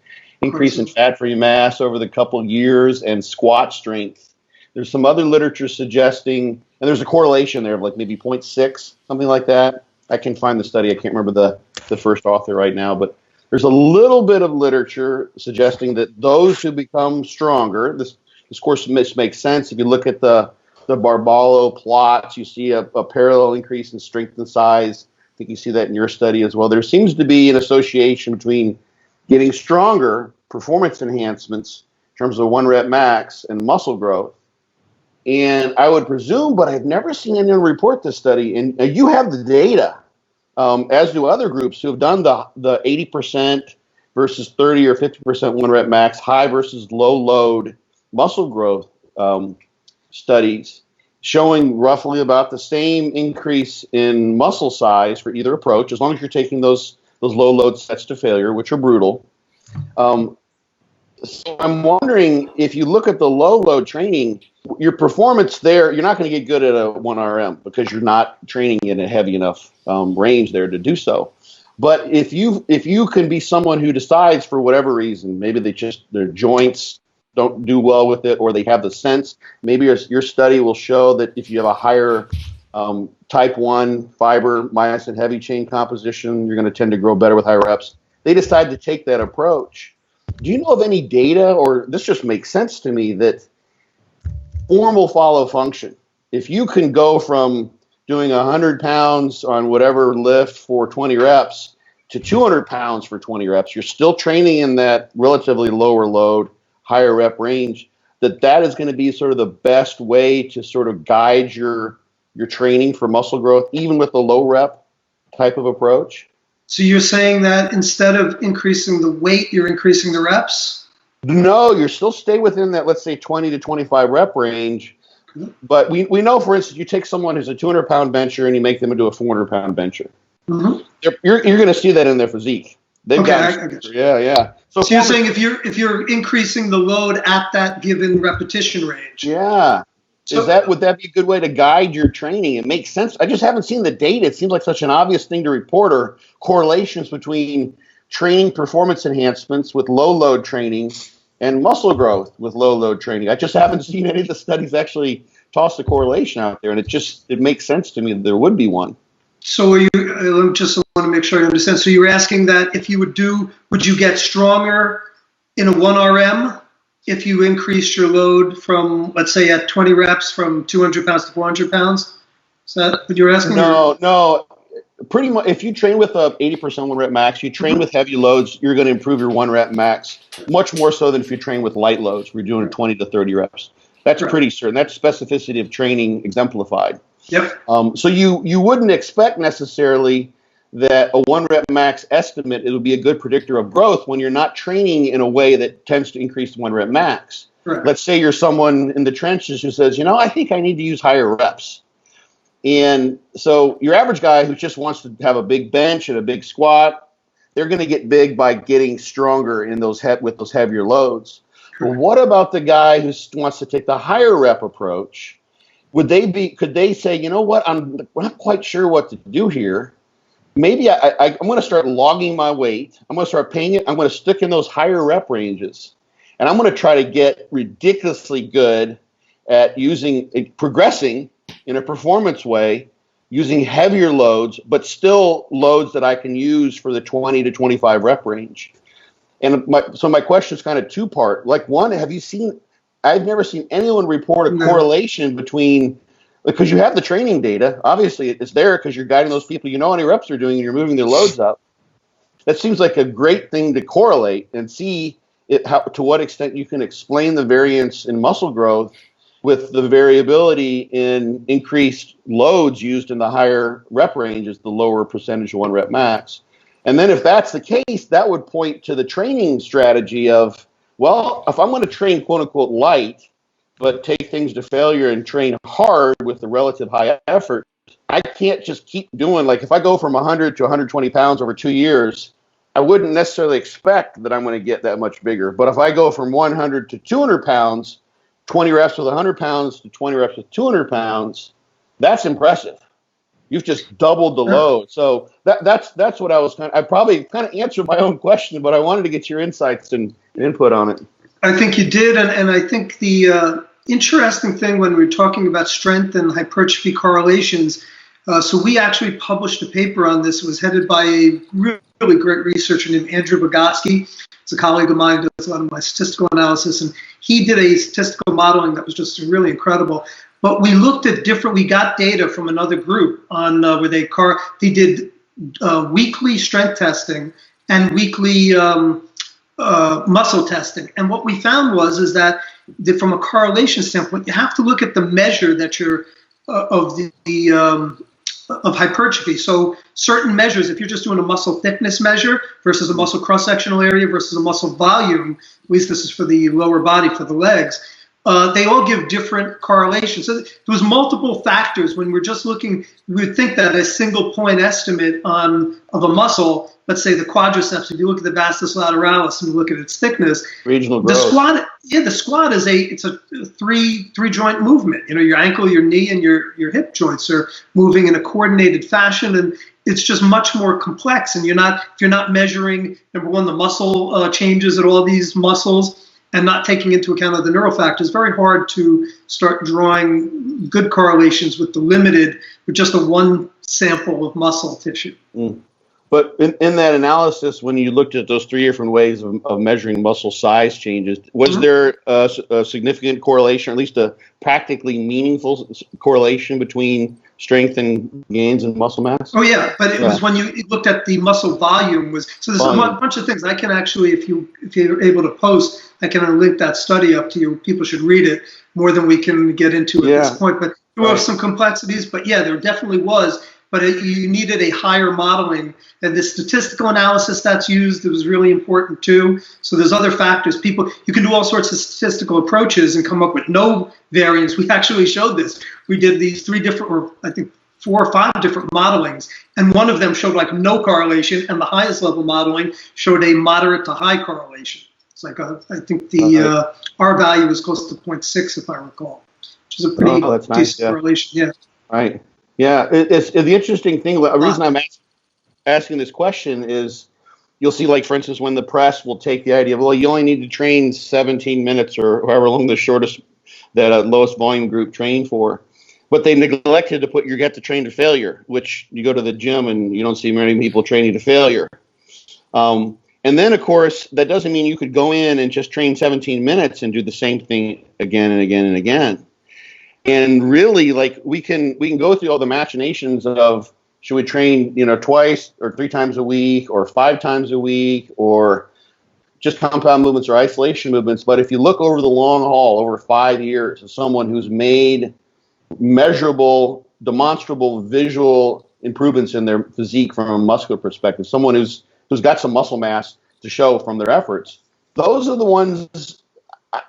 increase in fat-free mass over the couple of years and squat strength. There's some other literature suggesting, and there's a correlation there of like maybe 0.6, something like that. I can find the study. I can't remember the first author right now, but there's a little bit of literature suggesting that those who become stronger, this course makes sense. If you look at the Barbalo plots, you see a parallel increase in strength and size. I think you see that in your study as well. There seems to be an association between getting stronger, performance enhancements in terms of 1 rep max, and muscle growth. And I would presume, but I've never seen anyone report this study, and you have the data, as do other groups who have done the 80% versus 30 or 50% 1 rep max, high versus low load muscle growth studies, showing roughly about the same increase in muscle size for either approach, as long as you're taking those low load sets to failure, which are brutal. So I'm wondering, if you look at the low load training, your performance there, you're not going to get good at a 1RM because you're not training in a heavy enough range there to do so. But if you can be someone who decides for whatever reason, maybe their joints don't do well with it, or they have the sense, maybe your study will show that if you have a higher type 1 fiber myosin heavy chain composition, you're going to tend to grow better with higher reps. They decide to take that approach. Do you know of any data, or this just makes sense to me, that form will follow function? If you can go from doing 100 pounds on whatever lift for 20 reps to 200 pounds for 20 reps, you're still training in that relatively lower load, higher rep range, that is going to be sort of the best way to sort of guide your training for muscle growth, even with the low rep type of approach? So you're saying that instead of increasing the weight, you're increasing the reps? No, you're still stay within that, let's say, 20 to 25 rep range. But we know, for instance, you take someone who's a 200-pound bencher and you make them into a 400-pound bencher. Mm-hmm. You're going to see that in their physique. I get you. Yeah. So you're saying if you're increasing the load at that given repetition range. Yeah. Would that be a good way to guide your training? It makes sense. I just haven't seen the data. It seems like such an obvious thing to report, or correlations between training performance enhancements with low load training and muscle growth with low load training. I just haven't seen any of the studies actually toss the correlation out there, and it makes sense to me that there would be one. So I just want to make sure I understand. So you're asking that if you would you get stronger in a 1RM if you increase your load from, let's say, at 20 reps from 200 pounds to 400 pounds? Is that what you're asking? No. Pretty much, if you train with a 80% 1 rep max, you train with heavy loads, you're going to improve your 1 rep max much more so than if you train with light loads. We're doing 20 to 30 reps. That's pretty certain. That's specificity of training exemplified. Yep. So you wouldn't expect necessarily that a 1 rep max estimate, it would be a good predictor of growth when you're not training in a way that tends to increase the 1 rep max. Right. Let's say you're someone in the trenches who says, I think I need to use higher reps. And so your average guy who just wants to have a big bench and a big squat, they're going to get big by getting stronger in with those heavier loads. But what about the guy who wants to take the higher rep approach? Could they say, I'm not quite sure what to do here. Maybe I'm going to start logging my weight. I'm going to start paying it. I'm going to stick in those higher rep ranges. And I'm going to try to get ridiculously good at progressing in a performance way, using heavier loads, but still loads that I can use for the 20 to 25 rep range. And my question is kind of two-part. Like, one, I've never seen anyone report a correlation between, because you have the training data. Obviously, it's there because you're guiding those people. You know how many reps they're doing and you're moving their loads up. That seems like a great thing to correlate and see to what extent you can explain the variance in muscle growth with the variability in increased loads used in the higher rep ranges, the lower percentage of 1 rep max. And then if that's the case, that would point to the training strategy of, well, if I'm going to train quote unquote light, but take things to failure and train hard with the relative high effort, I can't just keep doing, like if I go from 100 to 120 pounds over 2 years, I wouldn't necessarily expect that I'm going to get that much bigger. But if I go from 100 to 200 pounds, 20 reps with 100 pounds to 20 reps with 200 pounds, that's impressive. You've just doubled the load. So that's what I probably kind of answered my own question, but I wanted to get your insights and input on it. I think you did, and I think the interesting thing when we're talking about strength and hypertrophy correlations, so we actually published a paper on this. It was headed by a really great researcher named Andrew Bogotsky. It's a colleague of mine who does a lot of my statistical analysis, and he did a statistical modeling that was just really incredible. But we looked at we got data from another group on where they did weekly strength testing and weekly muscle testing. And what we found is that from a correlation standpoint, you have to look at the measure that you're of hypertrophy. So certain measures, if you're just doing a muscle thickness measure versus a muscle cross-sectional area versus a muscle volume, at least this is for the lower body, for the legs, they all give different correlations. So there was multiple factors. When we're just looking, we would think that a single point estimate of a muscle, let's say the quadriceps, if you look at the vastus lateralis and look at its thickness, regional growth. The squat is a three joint movement. Your ankle, your knee, and your hip joints are moving in a coordinated fashion, and it's just much more complex. And if you're not measuring, number one, the muscle changes at all these muscles, and not taking into account of the neural factors, very hard to start drawing good correlations with just a one sample of muscle tissue. Mm. But in that analysis, when you looked at those 3 different ways of measuring muscle size changes, was there a significant correlation, or at least a practically meaningful correlation between strength and gains in muscle mass? Oh yeah, but it was when you looked at the muscle volume was. So there's a bunch of things I can actually, if you're able to post, I can link that study up to you. People should read it more than we can get into at this point. But there were some complexities. But yeah, there definitely was. But you needed a higher modeling, and the statistical analysis that's used was really important too. So there's other factors. You can do all sorts of statistical approaches and come up with no variance. We actually showed this. We did these 3 different, or I think 4 or 5 different modelings, and one of them showed like no correlation, and the highest level modeling showed a moderate to high correlation. It's like I think the R value was close to 0.6 if I recall, which is a pretty decent correlation. Yeah. Right. Yeah, it's the interesting thing. The reason I'm asking this question is, you'll see, like, for instance, when the press will take the idea of, well, you only need to train 17 minutes or however long the shortest, that lowest volume group trained for, but they neglected to put you get to train to failure, which you go to the gym and you don't see many people training to failure. And then, of course, that doesn't mean you could go in and just train 17 minutes and do the same thing again and again and again. And really, like, we can go through all the machinations of, should we train, twice or 3 times a week or 5 times a week or just compound movements or isolation movements. But if you look over the long haul, over 5 years, as someone who's made measurable, demonstrable, visual improvements in their physique from a muscular perspective, someone who's got some muscle mass to show from their efforts, those are the ones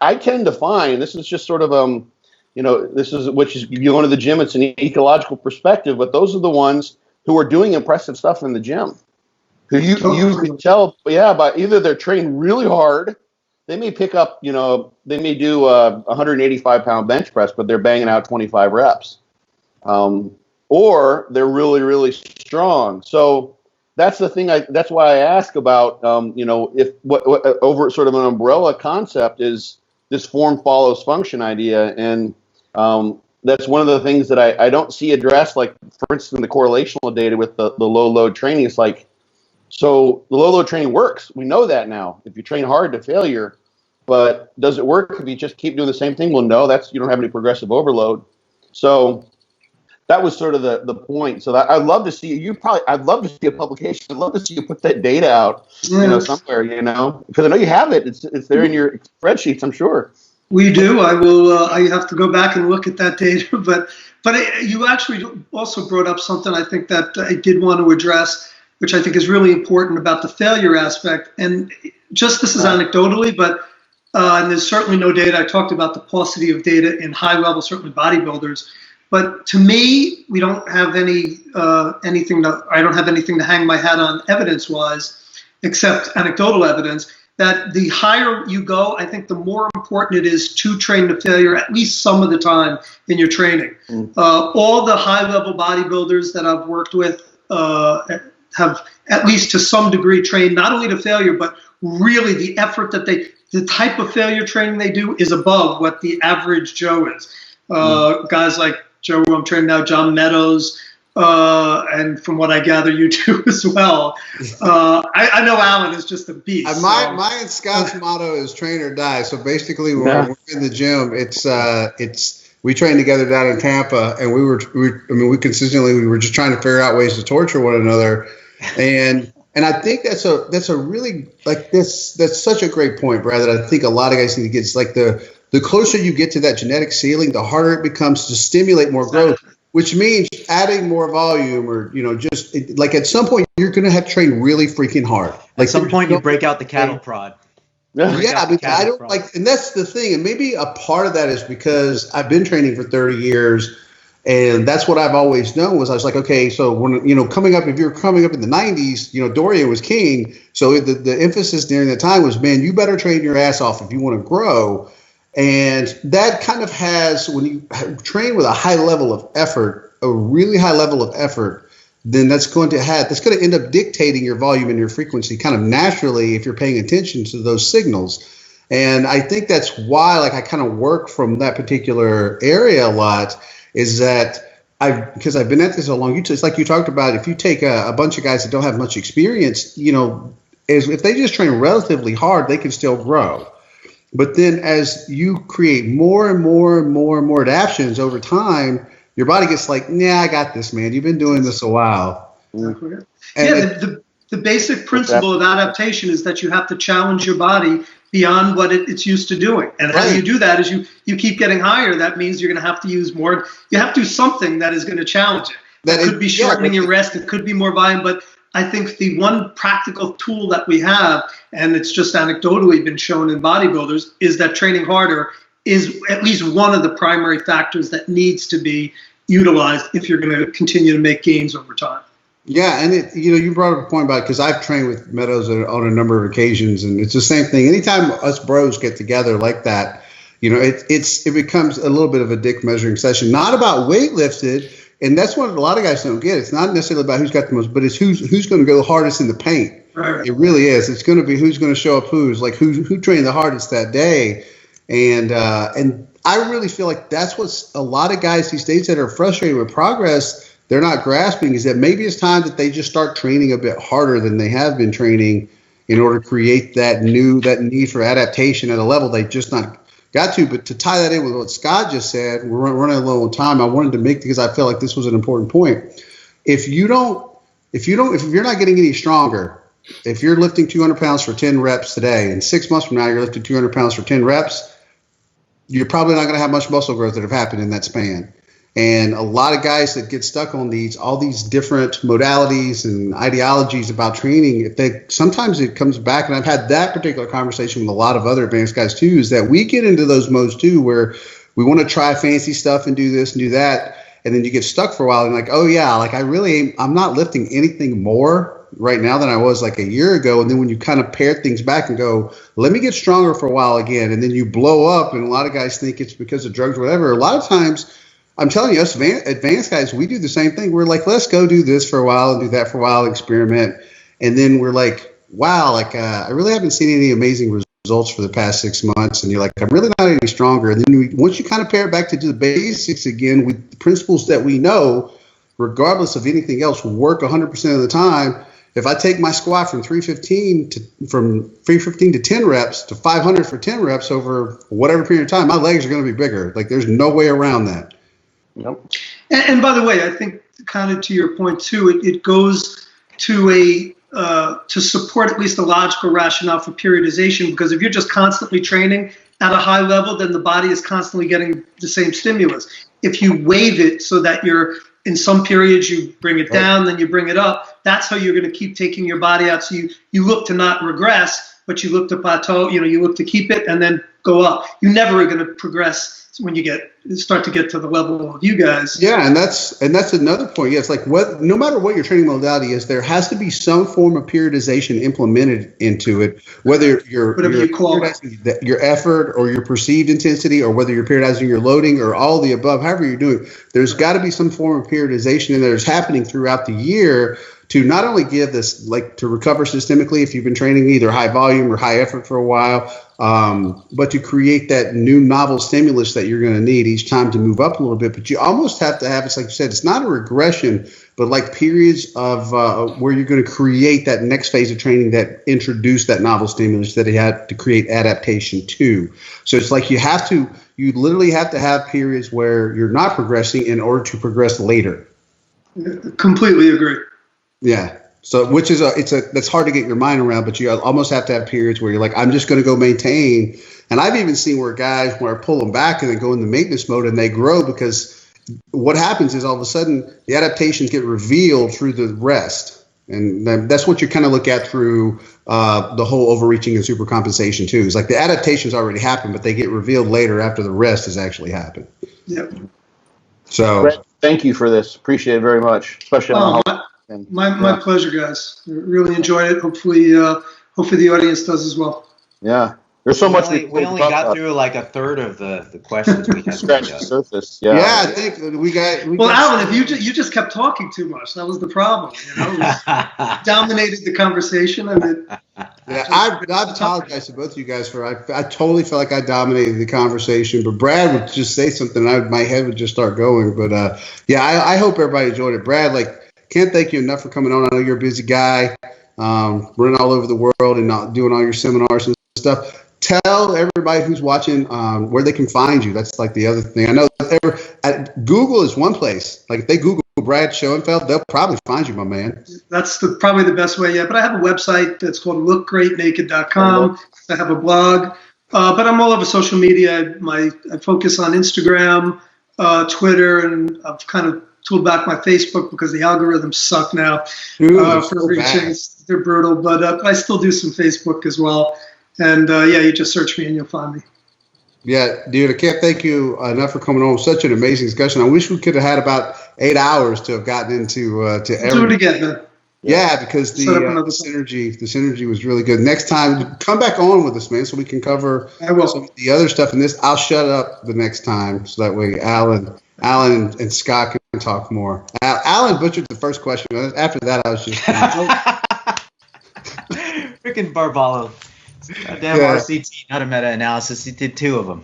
I tend to find. This is just sort of this is which is, you go into the gym, it's an ecological perspective, but those are the ones who are doing impressive stuff in the gym. Who you can tell, by either they're trained really hard, they may pick up, they may do a 185-pound bench press, but they're banging out 25 reps. Or they're really, really strong. So that's the thing. That's why I ask about, if what over sort of an umbrella concept is this form follows function idea. And that's one of the things that I don't see addressed, like, for instance, the correlational data with the low load training. It's like, so the low load training works. We know that now. If you train hard to failure, but does it work if you just keep doing the same thing? Well, no, you don't have any progressive overload. So that was sort of the point. So I'd love to see I'd love to see a publication. I'd love to see you put that data out, somewhere, because I know you have it. It's there in your spreadsheets, I'm sure. We do. I will. I have to go back and look at that data. But you actually also brought up something I think that I did want to address, which I think is really important about the failure aspect. And just this is anecdotally, but and there's certainly no data. I talked about the paucity of data in high level, certainly bodybuilders. But to me, we don't have I don't have anything to hang my hat on evidence-wise, except anecdotal evidence, that the higher you go, I think the more important it is to train to failure at least some of the time in your training. All the high-level bodybuilders that I've worked with have at least to some degree trained not only to failure, but really the effort that the type of failure training they do is above what the average Joe is. Guys like Joe, who I'm training now, John Meadows, and from what I gather, you do as well. I know Alan is just a beast. My and Scott's motto is train or die. So basically, when we're in the gym, it's we trained together down in Tampa, and we were just trying to figure out ways to torture one another, and I think that's a really that's such a great point, Brad. That I think a lot of guys need to get. It's like the closer you get to that genetic ceiling, the harder it becomes to stimulate more growth. Which means adding more volume, or like at some point you're going to have to train really freaking hard. Like at some point you break out the cattle prod. I don't like, and that's the thing. And maybe a part of that is because I've been training for 30 years, and that's what I've always known. Was I was like, okay, so when if you're coming up in the 90s, Dorian was king. So the emphasis during that time was, man, you better train your ass off if you want to grow. And that kind of has, when you train with a high level of effort, a really high level of effort, then that's going to end up dictating your volume and your frequency kind of naturally if you're paying attention to those signals. And I think that's why, I kind of work from that particular area a lot, is that because I've been at this so long. It's like you talked about, if you take a bunch of guys that don't have much experience, if they just train relatively hard, they can still grow. But then as you create more and more and more and more adaptions over time, your body gets like, nah, I got this, man. You've been doing this a while. Yeah, And the basic principle of adaptation is that you have to challenge your body beyond what it's used to doing. And how you do that is you keep getting higher. That means you're going to have to use more. You have to do something that is going to challenge it. That could be shortening your rest. It could be more volume. But I think the one practical tool that we have, and it's just anecdotally been shown in bodybuilders, is that training harder is at least one of the primary factors that needs to be utilized if you're going to continue to make gains over time. Yeah, and you brought up a point about it, because I've trained with Meadows on a number of occasions, and it's the same thing. Anytime us bros get together like that, it becomes a little bit of a dick measuring session. Not about weight lifted, and that's what a lot of guys don't get. It's not necessarily about who's got the most, but it's who's going to go the hardest in the paint. Right. It really is. It's going to be who's going to show up who trained the hardest that day, and I really feel like that's what a lot of guys these days that are frustrated with progress, they're not grasping, is that maybe it's time that they just start training a bit harder than they have been training in order to create that need for adaptation at a level they just not got to. But to tie that in with what Scott just said, we're running a little on time. I wanted to make, because I feel like this was an important point. If you're not getting any stronger, if you're lifting 200 pounds for 10 reps today, and 6 months from now you're lifting 200 pounds for 10 reps, you're probably not going to have much muscle growth that have happened in that span. And a lot of guys that get stuck on all these different modalities and ideologies about training, sometimes it comes back, and I've had that particular conversation with a lot of other advanced guys too, is that we get into those modes too, where we want to try fancy stuff and do this and do that, and then you get stuck for a while and like, oh yeah, like I'm not lifting anything more right now than I was like a year ago. And then when you kind of pare things back and go, let me get stronger for a while again, and then you blow up, and a lot of guys think it's because of drugs or whatever. A lot of times, I'm telling you, us advanced guys, we do the same thing. We're like, let's go do this for a while and do that for a while, experiment. And then we're like, wow, I really haven't seen any amazing results for the past 6 months. And you're like, I'm really not any stronger. And then once you kind of pare it back to do the basics again with the principles that we know, regardless of anything else, work 100% of the time. If I take my squat from 315 to 10 reps to 500 for 10 reps over whatever period of time, my legs are going to be bigger. Like, there's no way around that. Yep. And by the way, I think kind of to your point too, it goes to to support at least a logical rationale for periodization, because if you're just constantly training at a high level, then the body is constantly getting the same stimulus. If you wave it so that you're in some periods you bring it down, then you bring it up, that's how you're going to keep taking your body out. So you look to not regress, but you look to plateau, you look to keep it and then go up. You never are going to progress when you start to get to the level of you guys. Yeah, and that's another point. Yeah, it's like no matter what your training modality is, there has to be some form of periodization implemented into it, whether you're periodizing your effort or your perceived intensity, or whether you're periodizing your loading, or all the above, however you're doing. There's got to be some form of periodization in there that's happening throughout the year to not only give this, like, to recover systemically if you've been training either high volume or high effort for a while, but to create that new novel stimulus that you're going to need each time to move up a little bit. But you almost have to have, it's like you said, it's not a regression, but like periods of where you're going to create that next phase of training that introduce that novel stimulus that you had to create adaptation to. So it's like you literally have to have periods where you're not progressing in order to progress later. Completely agree. Yeah. So, which is that's hard to get your mind around, but you almost have to have periods where you're like, I'm just going to go maintain. And I've even seen where I pull them back and then go into maintenance mode and they grow, because what happens is all of a sudden the adaptations get revealed through the rest. And that's what you kind of look at through the whole overreaching and supercompensation too. It's like the adaptations already happened, but they get revealed later after the rest has actually happened. Yep. So Brett, thank you for this. Appreciate it very much, especially on my pleasure, guys. Really enjoyed it. Hopefully the audience does as well. Yeah, there's so much. We only got through like a third of the questions we had. Scratched the surface. Yeah. Yeah, I think we got. Well, Alan, if you just kept talking too much, that was the problem. Dominated the conversation, and I apologize to both of you guys for. I totally felt like I dominated the conversation, but Brad would just say something, and my head would just start going. But I hope everybody enjoyed it. Brad, can't thank you enough for coming on. I know you're a busy guy, running all over the world and doing all your seminars and stuff. Tell everybody who's watching where they can find you. That's like the other thing. I know Google is one place. Like if they Google Brad Schoenfeld, they'll probably find you, my man. That's probably the best way. Yeah, but I have a website that's called lookgreatnaked.com. I have a blog, but I'm all over social media. I focus on Instagram, Twitter, and I've kind of tooled back my Facebook because the algorithms suck now for reaching. They're brutal, but I still do some Facebook as well. And you just search me and you'll find me. Yeah, dude, I can't thank you enough for coming on. Such an amazing discussion. I wish we could have had about 8 hours to have gotten into everything. Do it again, man. Yeah, because the synergy was really good. Next time, come back on with us, man, so we can cover some of the other stuff in this. I'll shut up the next time, so that way Alan and Scott can talk more. Alan butchered the first question. After that, I was just freaking Barbalo. Goddamn RCT, not a meta-analysis. He did 2 of them.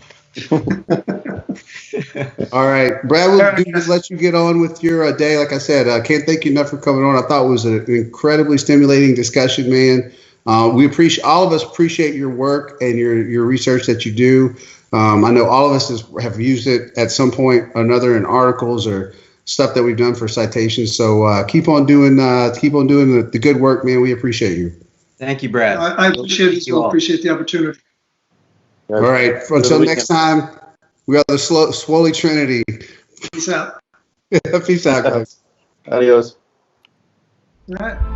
All right, Brad, we'll let you get on with your day. Like I said, I can't thank you enough for coming on. I thought it was an incredibly stimulating discussion, man. All of us appreciate your work and your research that you do. I know all of us have used it at some point or another in articles or stuff that we've done for citations. So keep on doing the good work, man. We appreciate you. Thank you, Brad. I appreciate it. Appreciate the opportunity. All right. Until next time, we are the Swoley Trinity. Peace out. Peace out, guys. Adios. All right.